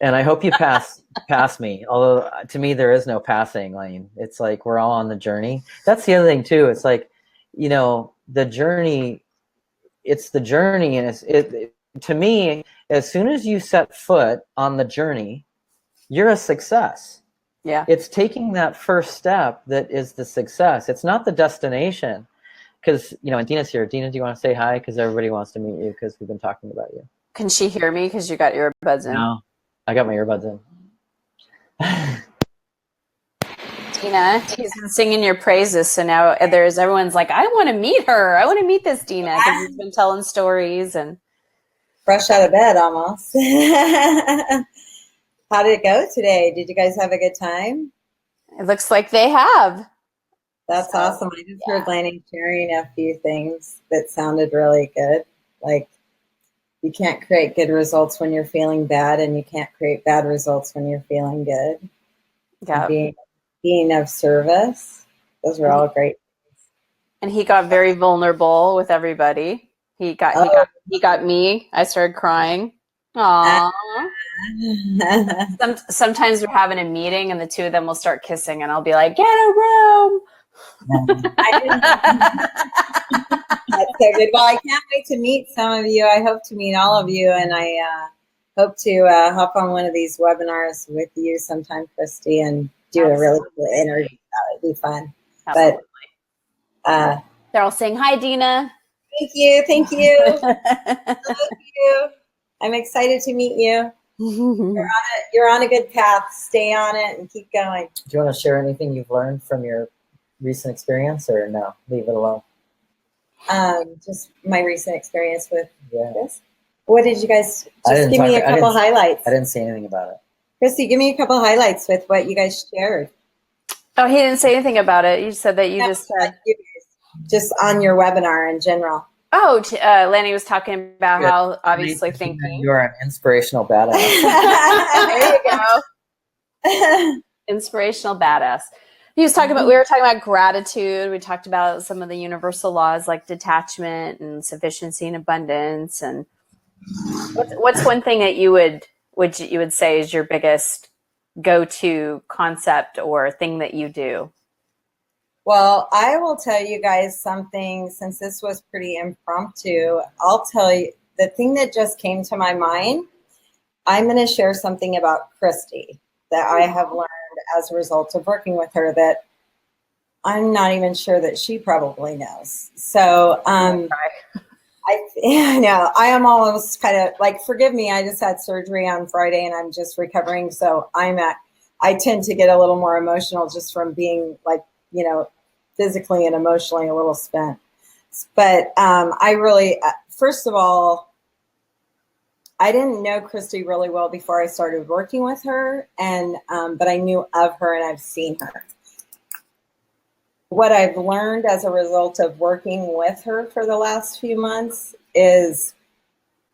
And I hope you pass me. Although to me, there is no passing lane. It's like we're all on the journey. That's the other thing too. It's like, the journey. It's the journey, and to me, as soon as you set foot on the journey, you're a success. Yeah. It's taking that first step that is the success. It's not the destination. Because and Dina's here. Dina, do you want to say hi? Because everybody wants to meet you because we've been talking about you. Can she hear me? Because you got earbuds in. No. I got my earbuds in. Dina, he's been singing your praises, so now everyone's like, I want to meet her. I want to meet this Dina because he's been telling stories and fresh out of bed almost. How did it go today? Did you guys have a good time? It looks like they have. That's awesome. I just heard Laney sharing a few things that sounded really good. Like, you can't create good results when you're feeling bad, and you can't create bad results when you're feeling good. Yeah. Being of service. Those were all great things. And he got very vulnerable with everybody. He got me. I started crying. Aww. Sometimes we're having a meeting and the two of them will start kissing and I'll be like, get a room. That's so good. Well, I can't wait to meet some of you. I hope to meet all of you, and I hope to hop on one of these webinars with you sometime, Christy, and do a really cool interview. That would be fun. Absolutely. But they're all saying hi, Dina. Thank you. Thank you. Love you. I'm excited to meet you. You're on a good path. Stay on it and keep going. Do you want to share anything you've learned from your recent experience, or no? Leave it alone. Just my recent experience with this. What did you guys just give me a couple highlights? I didn't say anything about it. Christy, give me a couple highlights with what you guys shared. Oh, he didn't say anything about it. You said that you just on your webinar in general. Oh, Lanny was talking about how obviously thinking. You're an inspirational badass. There you go. Inspirational badass. He was talking about, we were talking about gratitude. We talked about some of the universal laws like detachment and sufficiency and abundance. And what's one thing that you would say is your biggest go-to concept or thing that you do? Well, I will tell you guys something, since this was pretty impromptu. I'll tell you the thing that just came to my mind. I'm going to share something about Christy that I have learned as a result of working with her that I'm not even sure that she probably knows. So I know I am almost kind of like, forgive me, I just had surgery on Friday and I'm just recovering. So I tend to get a little more emotional just from being like, physically and emotionally a little spent. But I really, first of all, I didn't know Christy really well before I started working with her, and but I knew of her and I've seen her. What I've learned as a result of working with her for the last few months is,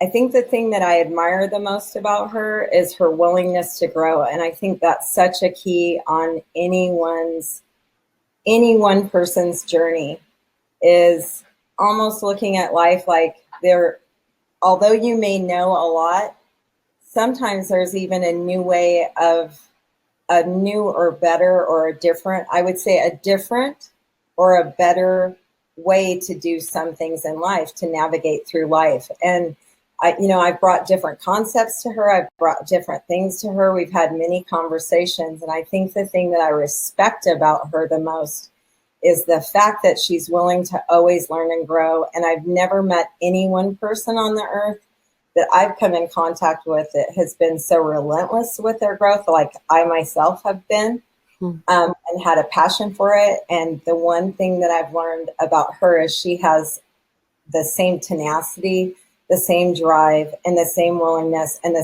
I think the thing that I admire the most about her is her willingness to grow. And I think that's such a key on any one person's journey, is almost looking at life like although you may know a lot, sometimes there's even a new way of a new or better or a different, I would say a different or a better way to do some things in life, to navigate through life. And I've brought different concepts to her. I've brought different things to her. We've had many conversations. And I think the thing that I respect about her the most is the fact that she's willing to always learn and grow. And I've never met any one person on the earth that I've come in contact with that has been so relentless with their growth, like I myself have been, and had a passion for it. And the one thing that I've learned about her is she has the same tenacity, the same drive, and the same willingness, and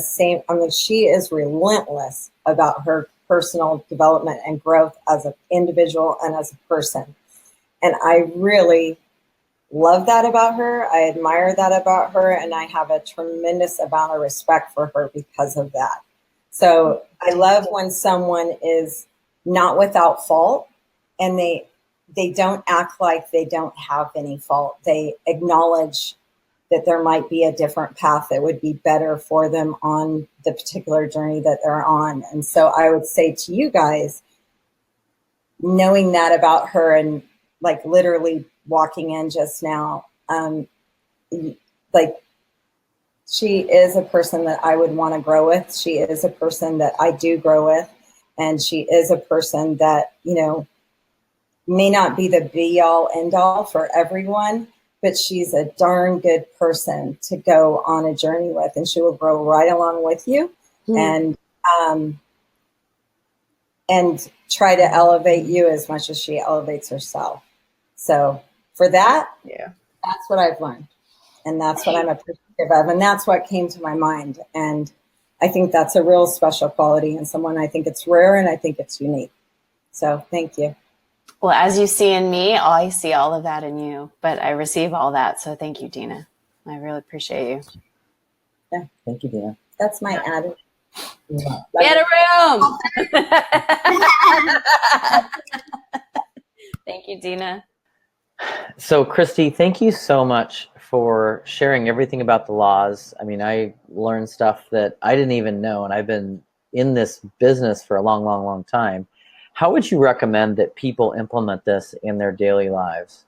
she is relentless about her personal development and growth as an individual and as a person. And I really love that about her. I admire that about her. And I have a tremendous amount of respect for her because of that. So I love when someone is not without fault and they don't act like they don't have any fault. They acknowledge that there might be a different path that would be better for them on the particular journey that they're on. And so I would say to you guys, knowing that about her and like literally walking in just now, like she is a person that I would want to grow with. She is a person that I do grow with. And she is a person that, may not be the be all end all for everyone, but she's a darn good person to go on a journey with, and she will grow right along with you and try to elevate you as much as she elevates herself. So for that, that's what I've learned. And that's what I'm appreciative of. And that's what came to my mind. And I think that's a real special quality in someone. I think it's rare and I think it's unique. So thank you. Well, as you see in me, I see all of that in you, but I receive all that. So thank you, Dina. I really appreciate you. Yeah. Thank you, Dina. That's my added. Get a room. Thank you, Dina. So, Christy, thank you so much for sharing everything about the laws. I mean, I learned stuff that I didn't even know, and I've been in this business for a long, long, long time. How would you recommend that people implement this in their daily lives?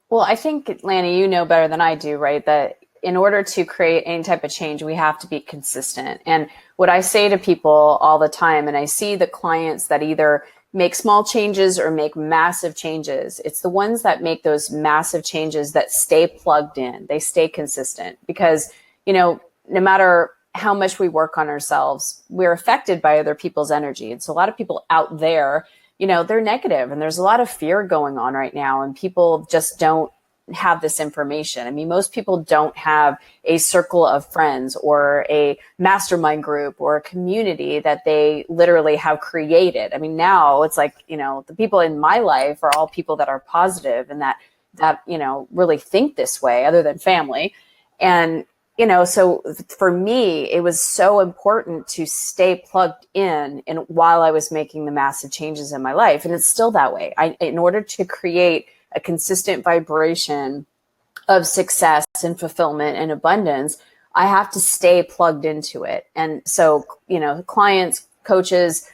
Well, I think, Lanny, you know better than I do, right? That in order to create any type of change, we have to be consistent. And what I say to people all the time, and I see the clients that either make small changes or make massive changes, it's the ones that make those massive changes that stay plugged in, they stay consistent. Because, no matter how much we work on ourselves, we're affected by other people's energy. And so a lot of people out there, they're negative, and there's a lot of fear going on right now, and people just don't have this information. I mean, most people don't have a circle of friends or a mastermind group or a community that they literally have created. I mean, now it's like, the people in my life are all people that are positive and that really think this way, other than family. And, so for me, it was so important to stay plugged in and while I was making the massive changes in my life. And it's still that way. In order to create a consistent vibration of success and fulfillment and abundance, I have to stay plugged into it. And so, clients, coaches,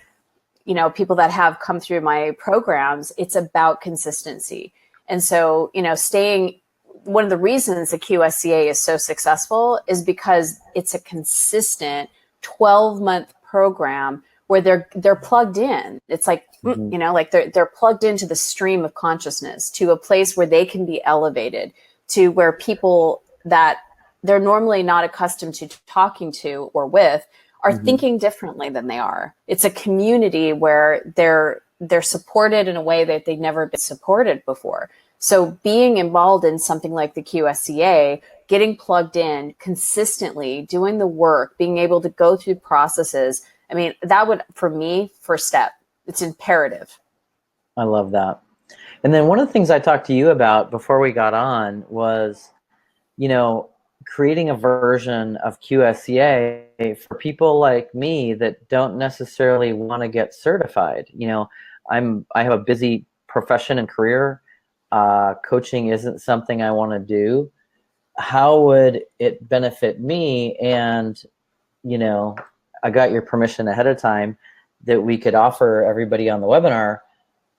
people that have come through my programs, it's about consistency. And so, one of the reasons the QSCA is so successful is because it's a consistent 12-month program where they're plugged in. It's like, like they're plugged into the stream of consciousness, to a place where they can be elevated, to where people that they're normally not accustomed to talking to or with are thinking differently than they are. It's a community where they're supported in a way that they've never been supported before. So being involved in something like the QSCA, getting plugged in consistently, doing the work, being able to go through processes, I mean, that would, for me, first step. It's imperative. I love that. And then one of the things I talked to you about before we got on was, creating a version of QSCA for people like me that don't necessarily want to get certified. I have a busy profession and career. Coaching isn't something I want to do. How would it benefit me? And, I got your permission ahead of time that we could offer everybody on the webinar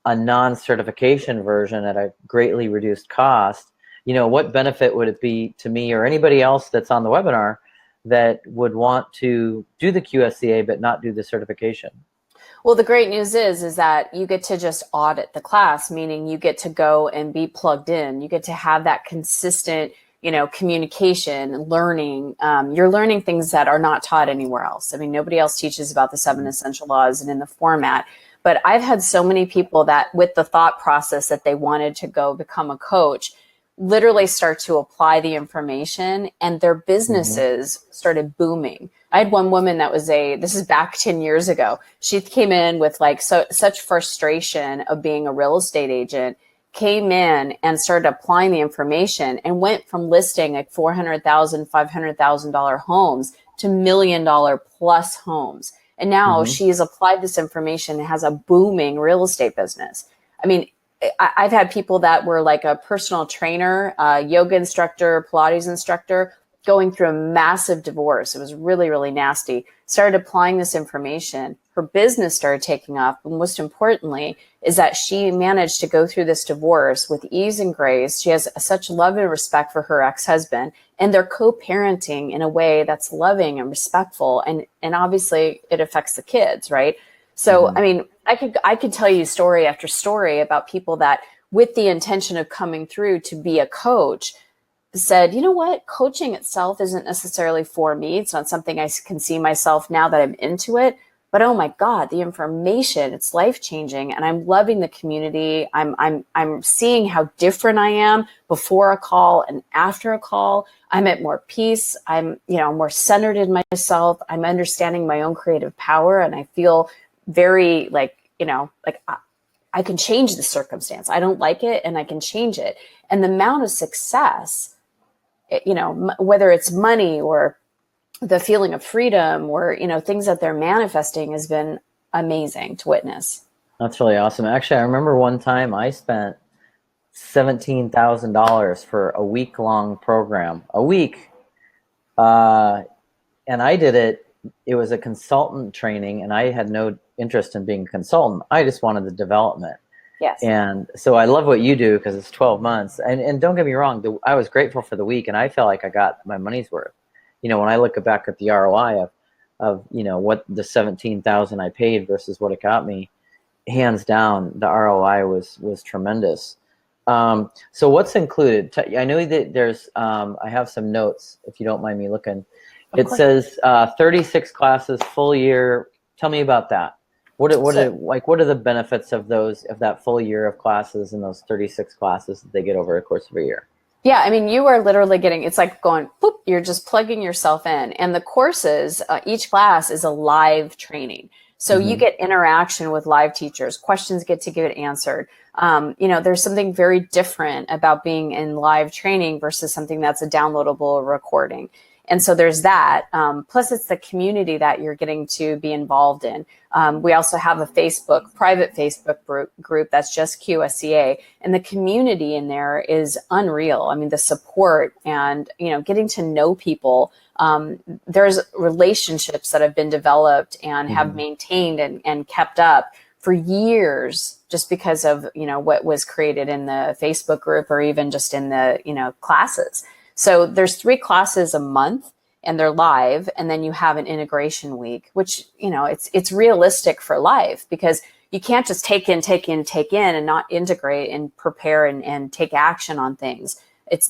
a non-certification version at a greatly reduced cost. What benefit would it be to me or anybody else that's on the webinar that would want to do the QSCA but not do the certification? Well, the great news is that you get to just audit the class, meaning you get to go and be plugged in. You get to have that consistent, communication, learning. You're learning things that are not taught anywhere else. I mean, nobody else teaches about the 7 essential laws and in the format. But I've had so many people that with the thought process that they wanted to go become a coach, literally start to apply the information, and their businesses started booming. I had one woman that was this is back 10 years ago. She came in with such frustration of being a real estate agent, came in and started applying the information and went from listing like $400,000, $500,000 homes to $1 million plus homes. And now she has applied this information and has a booming real estate business. I mean, I've had people that were like a personal trainer, yoga instructor, Pilates instructor, going through a massive divorce. It was really, really nasty. Started applying this information. Her business started taking off. But most importantly is that she managed to go through this divorce with ease and grace. She has such love and respect for her ex-husband, and they're co-parenting in a way that's loving and respectful. And obviously it affects the kids, right? So, I mean, I could tell you story after story about people that with the intention of coming through to be a coach said, you know what, coaching itself isn't necessarily for me. It's not something I can see myself now that I'm into it. But oh my God, the information, it's life-changing, and I'm loving the community. I'm seeing how different I am before a call and after a call. I'm at more peace. I'm, more centered in myself. I'm understanding my own creative power, and I feel very I can change the circumstance. I don't like it, and I can change it. And the amount of success, whether it's money or the feeling of freedom or, things that they're manifesting, has been amazing to witness. That's really awesome. Actually, I remember one time I spent $17,000 for a week-long program. A week. And I did it. It was a consultant training, and I had no interest in being a consultant. I just wanted the development. Yes. And so I love what you do because it's 12 months. And don't get me wrong, I was grateful for the week, and I felt like I got my money's worth. You know, when I look back at the ROI of you know, what the 17,000 I paid versus what it got me, hands down, the ROI was tremendous. So what's included? I know that there's, I have some notes, if you don't mind me looking. It says 36 classes, full year. Tell me about that. What are the benefits of that full year of classes and those 36 classes that they get over the course of a year? Yeah, I mean, you are literally getting, it's like going, boop, you're just plugging yourself in. And the courses, each class is a live training. So you get interaction with live teachers. Questions get to get answered. You know, there's something very different about being in live training versus something that's a downloadable recording. And so there's that. Plus, it's the community that you're getting to be involved in. We also have a private Facebook group that's just QSCA. And the community in there is unreal. I mean, the support and, you know, getting to know people. There's relationships that have been developed and have maintained and kept up for years just because of, you know, what was created in the Facebook group or even just in the, you know, classes. So there's 3 classes a month and they're live. And then you have an integration week, which, you know, it's realistic for life because you can't just take in and not integrate and prepare and take action on things.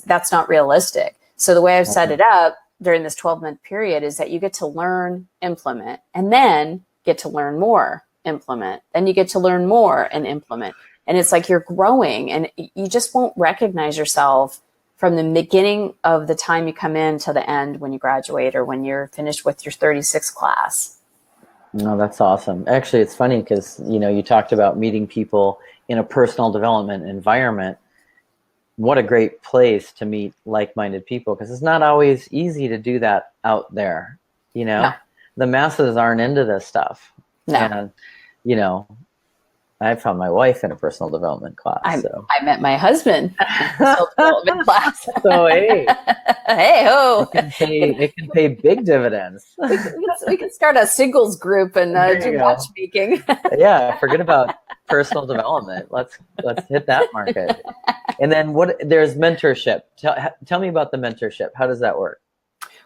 That's not realistic. So the way I've set it up during this 12-month period is that you get to learn, implement, and then get to learn more, implement. Then you get to learn more and implement. And it's like you're growing and you just won't recognize yourself from the beginning of the time you come in to the end when you graduate or when you're finished with your 36th class. No, that's awesome. Actually, it's funny because, you know, you talked about meeting people in a personal development environment. What a great place to meet like-minded people because it's not always easy to do that out there. You know, no. The masses aren't into this stuff. No. And, you know, I found my wife in a personal development class. I met my husband in a personal development class. So, hey. Hey-ho. It can pay big dividends. We can start a singles group and do matchmaking. Yeah, forget about personal development. Let's hit that market. And then there's mentorship. Tell me about the mentorship. How does that work?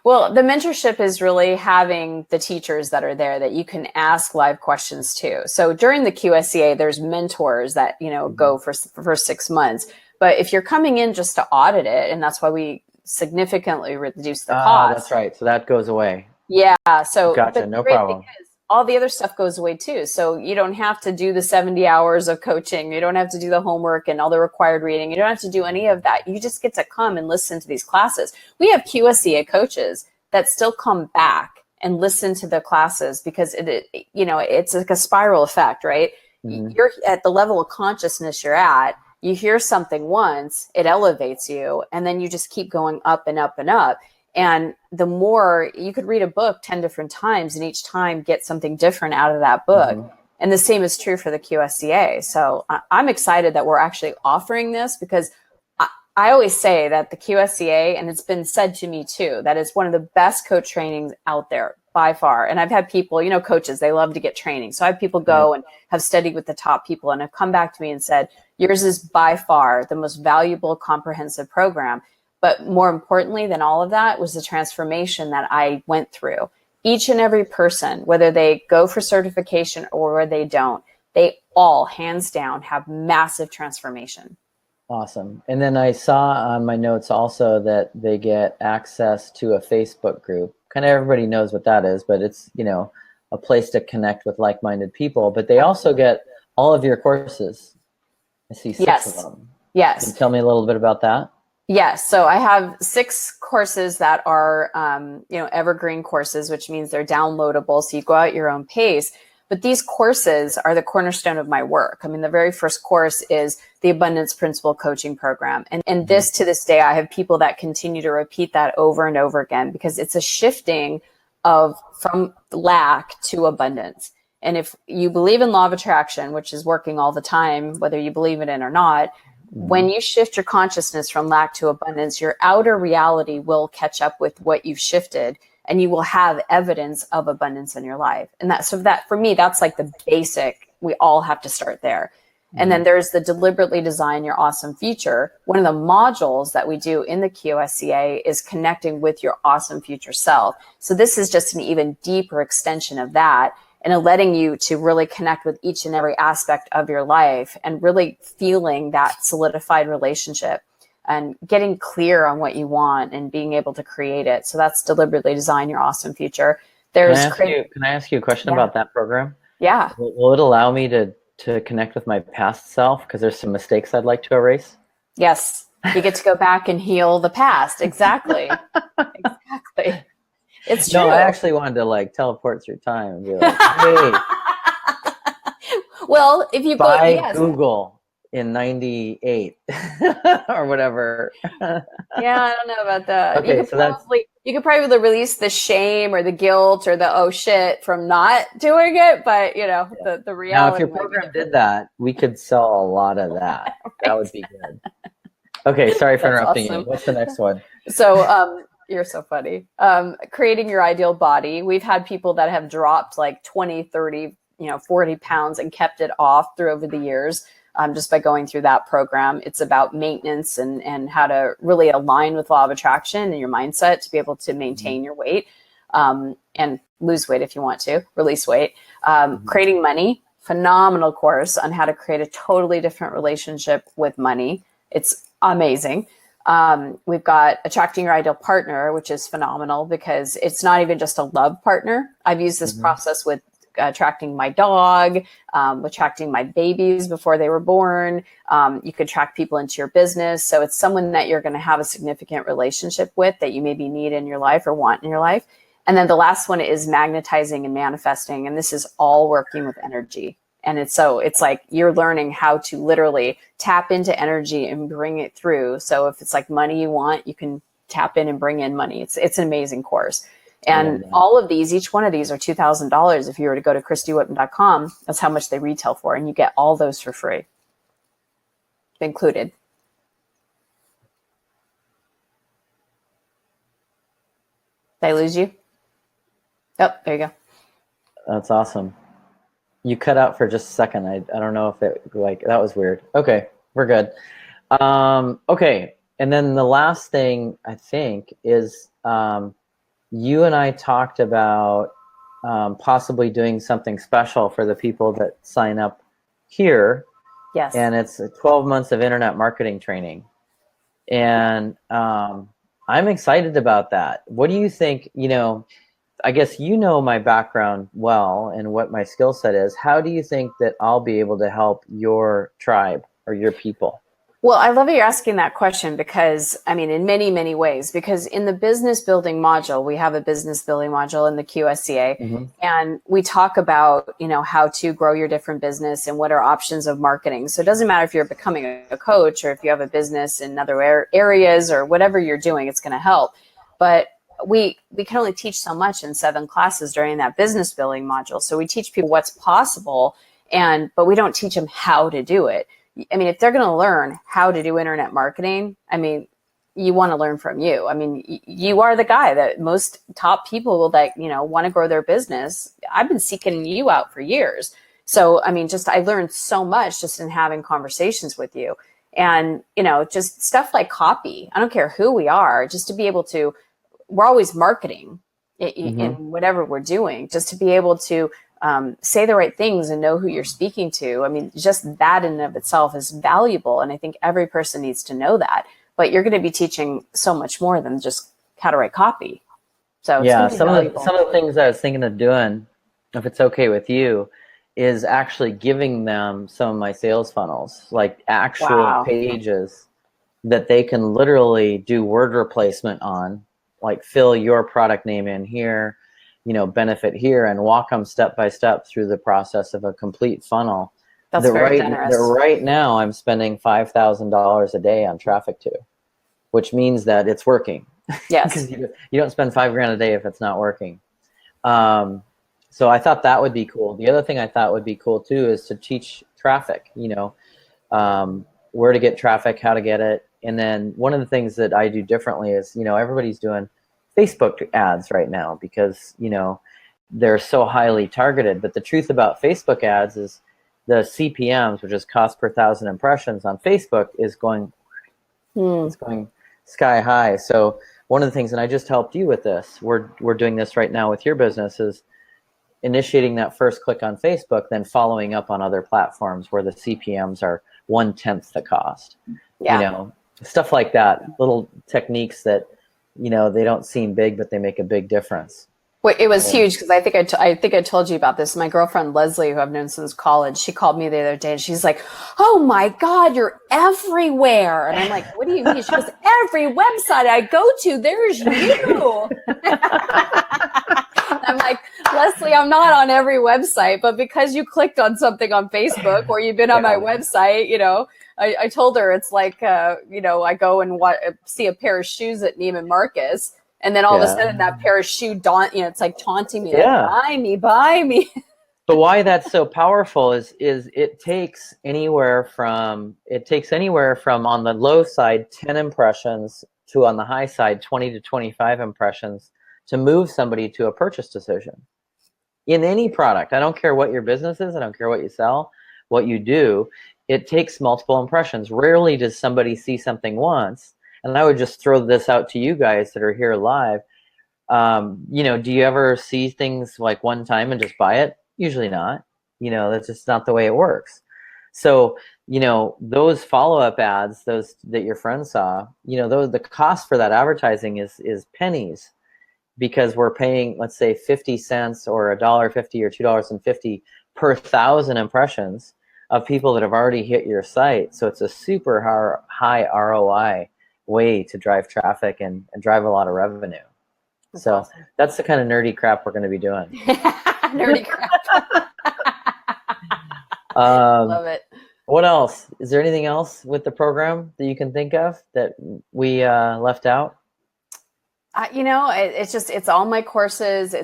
Well, the mentorship is really having the teachers that are there that you can ask live questions to. So during the QSCA, there's mentors that, you know, go for 6 months. But if you're coming in just to audit it, and that's why we significantly reduce the cost. That's right. So that goes away. Yeah. So gotcha. No problem. All the other stuff goes away too. So you don't have to do the 70 hours of coaching. You don't have to do the homework and all the required reading. You don't have to do any of that. You just get to come and listen to these classes. We have QSCA coaches that still come back and listen to the classes because you know, it's like a spiral effect, right? You're at the level of consciousness you're at. You hear something once, it elevates you, and then you just keep going up and up and up. And the more you could read a book 10 different times and each time get something different out of that book. And the same is true for the QSCA. So I'm excited that we're actually offering this because I always say that the QSCA, and it's been said to me too, that is one of the best coach trainings out there by far. And I've had people, you know, coaches, they love to get training. So I have people go and have studied with the top people and have come back to me and said, yours is by far the most valuable comprehensive program. But more importantly than all of that was the transformation that I went through. Each and every person, whether they go for certification or whether they don't, they all, hands down, have massive transformation. Awesome. And then I saw on my notes also that they get access to a Facebook group. Kind of everybody knows what that is, but it's, you know, a place to connect with like-minded people. But they also get all of your courses. I see 6 of them. Yes. Can you tell me a little bit about that? Yes. So I have 6 courses that are, you know, evergreen courses, which means they're downloadable. So you go at your own pace. But these courses are the cornerstone of my work. I mean, the very first course is the Abundance Principle Coaching Program. And this, to this day, I have people that continue to repeat that over and over again because it's a shifting from lack to abundance. And if you believe in law of attraction, which is working all the time, whether you believe it in or not, when you shift your consciousness from lack to abundance, your outer reality will catch up with what you've shifted. And you will have evidence of abundance in your life. And that for me, that's like the basic, we all have to start there. And then there's the deliberately design your awesome future. One of the modules that we do in the QSCA is connecting with your awesome future self. So this is just an even deeper extension of that, and letting you to really connect with each and every aspect of your life and really feeling that solidified relationship and getting clear on what you want and being able to create it. So that's deliberately design your awesome future. Can I ask you a question about that program? Yeah. Will it allow me to connect with my past self? Because there's some mistakes I'd like to erase. Yes. You get to go back and heal the past. Exactly. Exactly. It's true. No, I actually wanted to like teleport through time and be like, hey. Well, if you go, yes. Google in 98 or whatever. Yeah, I don't know about that. Okay, you could probably release the shame or the guilt or the oh shit from not doing it, but you know, the reality. Now, if your program did that, we could sell a lot of that. Right. That would be good. Okay, sorry for interrupting you. What's the next one? So, you're so funny. Creating your ideal body. We've had people that have dropped like 20, 30, 40 pounds and kept it off over the years. Just by going through that program. It's about maintenance and how to really align with law of attraction and your mindset to be able to maintain your weight and lose weight if you want to, release weight. Creating money, phenomenal course on how to create a totally different relationship with money. It's amazing. We've got attracting your ideal partner, which is phenomenal because it's not even just a love partner. I've used this process with attracting my dog, attracting my babies before they were born. You could attract people into your business. So it's someone that you're going to have a significant relationship with that you maybe need in your life or want in your life. And then the last one is magnetizing and manifesting. And this is all working with energy. And it's like you're learning how to literally tap into energy and bring it through. So if it's like money you want, you can tap in and bring in money. It's an amazing course. And all of these, each one of these are $2,000. If you were to go to ChristyWhitman.com, that's how much they retail for. And you get all those for free, included. Did I lose you? Oh, there you go. That's awesome. You cut out for just a second. I don't know if it that was weird. Okay, we're good. Okay, and then the last thing I think is you and I talked about possibly doing something special for the people that sign up here. Yes. And it's 12 months of internet marketing training. And I'm excited about that. What do you think? I guess my background well and what my skill set is. How do you think that I'll be able to help your tribe or your people? Well, I love that you're asking that question because, in many, many ways, because in the business building module, we have a business building module in the QSCA, and we talk about, how to grow your different business and what are options of marketing. So it doesn't matter if you're becoming a coach or if you have a business in other areas or whatever you're doing, it's going to help. But we can only teach so much in 7 classes during that business building module. So we teach people what's possible, but we don't teach them how to do it. If they're going to learn how to do internet marketing, you want to learn from you. You are the guy that most top people that, want to grow their business. I've been seeking you out for years. So, I learned so much just in having conversations with you and, just stuff like copy. I don't care who we are, just to be able to, we're always marketing in whatever we're doing, just to be able to say the right things and know who you're speaking to. Just that in and of itself is valuable. And I think every person needs to know that. But you're going to be teaching so much more than just how to write copy. So yeah, some of the things I was thinking of doing, if it's okay with you, is actually giving them some of my sales funnels, like actual pages that they can literally do word replacement on, like fill your product name in here, benefit here, and walk them step by step through the process of a complete funnel. That's very generous. Right now, I'm spending $5,000 a day on traffic to, which means that it's working. Yes. Because you don't spend $5,000 a day if it's not working. So I thought that would be cool. The other thing I thought would be cool too is to teach traffic. Where to get traffic, how to get it, and then one of the things that I do differently is everybody's doing Facebook ads right now because they're so highly targeted. But the truth about Facebook ads is the CPMs, which is cost per 1,000 impressions on Facebook, is going it's going sky high. So one of the things, and I just helped you with this, we're doing this right now with your business, is initiating that first click on Facebook, then following up on other platforms where the CPMs are 1/10 the cost. Yeah. You know, stuff like that, little techniques that, you know, they don't seem big, but they make a big difference. Well, it was huge because I think I told you about this. My girlfriend Leslie, who I've known since college, she called me the other day and she's like, "Oh my God, you're everywhere!" And I'm like, "What do you mean?" She goes, "Every website I go to, there's you." I'm like, "Leslie, I'm not on every website, but because you clicked on something on Facebook or you've been on my website, you know." I told her it's like, you know, I go and see a pair of shoes at Neiman Marcus. And then all of a sudden that pair of shoe it's like taunting me, like, buy me. But why that's so powerful is it takes anywhere from on the low side 10 impressions to on the high side 20 to 25 impressions to move somebody to a purchase decision in any product. I don't care what your business is. I don't care what you sell, what you do. It takes multiple impressions. Rarely does somebody see something once. And I would just throw this out to you guys that are here live. You know, do you ever see things like one time and just buy it? Usually not. You know, that's just not the way it works. So, you know, those follow-up ads, those that your friend saw, you know, the cost for that advertising is pennies, because we're paying, let's say, 50 cents or $1.50 or $2.50 per 1,000 impressions of people that have already hit your site. So it's a super high ROI way to drive traffic and drive a lot of revenue. That's awesome. That's the kind of nerdy crap we're going to be doing. Nerdy crap. Love it. What else? Is there anything else with the program that you can think of that we left out? You know, it's all my courses.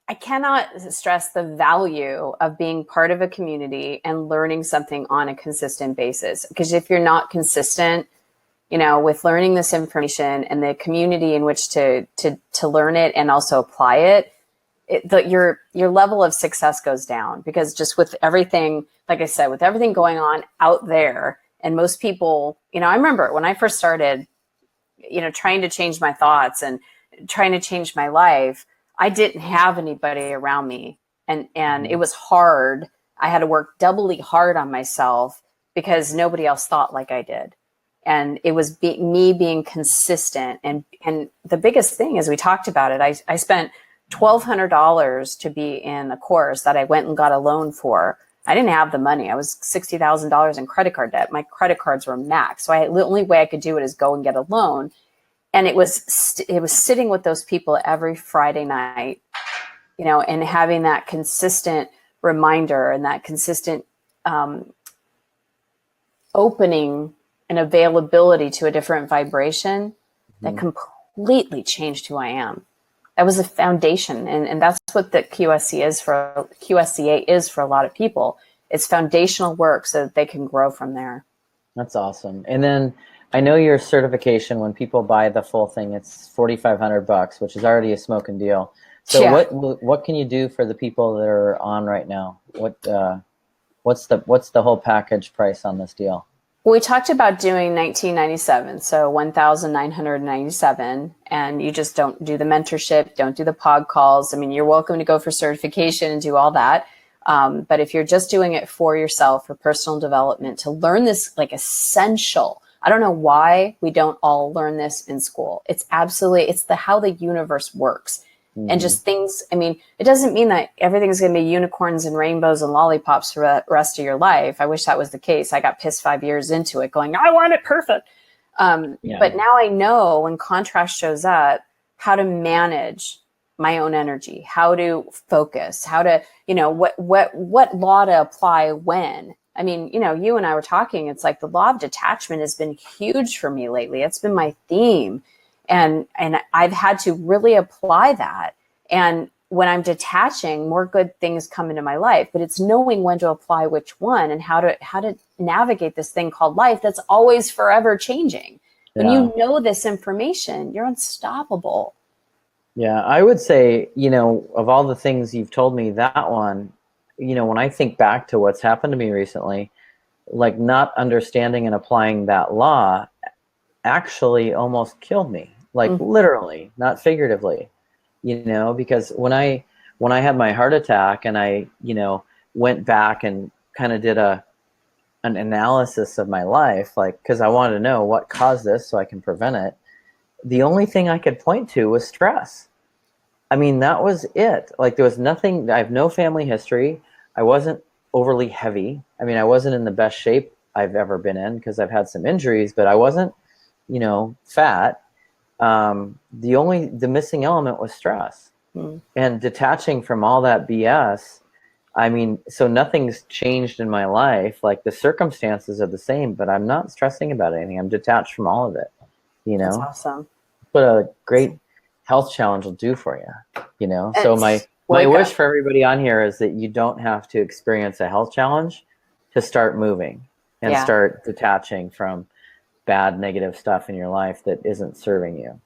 I cannot stress the value of being part of a community and learning something on a consistent basis. Because if you're not consistent, you know, with learning this information and the community in which to learn it and also apply it, your level of success goes down. Because just with everything, like I said, with everything going on out there, and most people, you know, I remember when I first started, you know, trying to change my thoughts and trying to change my life, I didn't have anybody around me, and it was hard. I had to work doubly hard on myself because nobody else thought like I did. And it was me being consistent. And the biggest thing is, we talked about it. I spent $1,200 to be in a course that I went and got a loan for. I didn't have the money. I was $60,000 in credit card debt. My credit cards were maxed. So the only way I could do it is go and get a loan. And it was sitting with those people every Friday night, you know, and having that consistent reminder and that consistent opening and availability to a different vibration that completely changed who I am. That was a foundation. And that's what the QSCA is for a lot of people. It's foundational work so that they can grow from there. That's awesome. And then I know your certification, when people buy the full thing, it's $4,500, which is already a smoking deal. So what can you do for the people that are on right now? What's the whole package price on this deal? We talked about doing $1,997, so $1,997, and you just don't do the mentorship, don't do the pod calls. I mean, you're welcome to go for certification and do all that. But if you're just doing it for yourself, for personal development, to learn this like essential. I don't know why we don't all learn this in school. It's how the universe works. And just things, I mean, it doesn't mean that everything's going to be unicorns and rainbows and lollipops for the rest of your life. I wish that was the case. I got pissed 5 years into it going, I want it perfect. But now I know when contrast shows up, how to manage my own energy, how to focus, how to, you know, what law to apply when. I mean, you know, you and I were talking, it's like the law of detachment has been huge for me lately. It's been my theme. And I've had to really apply that. And when I'm detaching, more good things come into my life. But it's knowing when to apply which one and how to navigate this thing called life that's always forever changing. When you know this information, you're unstoppable. Yeah, I would say, you know, of all the things you've told me, that one when I think back to what's happened to me recently, like not understanding and applying that law actually almost killed me, like literally, not figuratively, because when I had my heart attack and I, went back and kind of did an analysis of my life, like, because I wanted to know what caused this so I can prevent it. The only thing I could point to was stress. I mean, that was it. Like, there was nothing. I have no family history. I wasn't overly heavy. I mean, I wasn't in the best shape I've ever been in because I've had some injuries, but I wasn't, fat. The missing element was stress. And detaching from all that BS. I mean, so nothing's changed in my life. Like, the circumstances are the same, but I'm not stressing about anything. I'm detached from all of it. That's awesome. What a great health challenge will do for you. So my wish for everybody on here is that you don't have to experience a health challenge to start moving and start detaching from bad, negative stuff in your life that isn't serving you.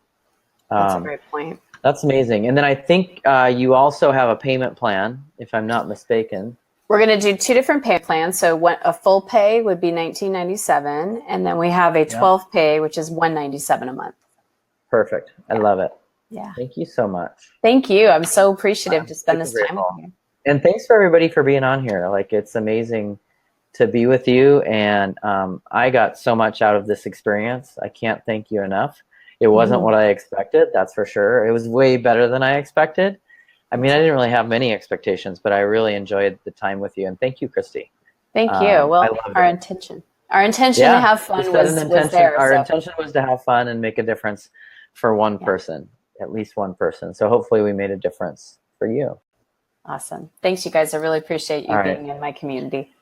That's a great point. That's amazing. And then I think you also have a payment plan, if I'm not mistaken. We're going to do 2 different pay plans. So a full pay would be $19.97, and then we have a 12 pay, which is $197 a month. Perfect. I love it. Yeah. Thank you so much. Thank you. I'm so appreciative to spend this time with you. And thanks for everybody for being on here. Like, it's amazing to be with you. And I got so much out of this experience. I can't thank you enough. It wasn't what I expected, that's for sure. It was way better than I expected. I mean, I didn't really have many expectations, but I really enjoyed the time with you. And thank you, Christy. Thank you. Well, our intention to have fun was there. Our intention was to have fun and make a difference for one person, at least one person. So hopefully we made a difference for you. Awesome. Thanks, you guys. I really appreciate you being in my community.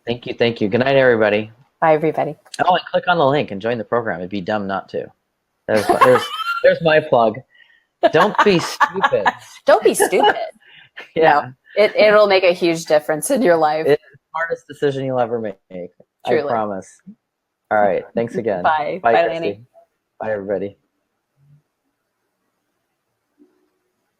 Thank you. Thank you. Good night, everybody. Bye, everybody. Oh, and click on the link and join the program. It'd be dumb not to. There's my plug. Don't be stupid. Don't be stupid. Yeah. No, it'll make a huge difference in your life. It's the smartest decision you'll ever make. Truly. I promise. All right. Thanks again. Bye. Bye, Bye, Christy. Lanny. Bye, everybody.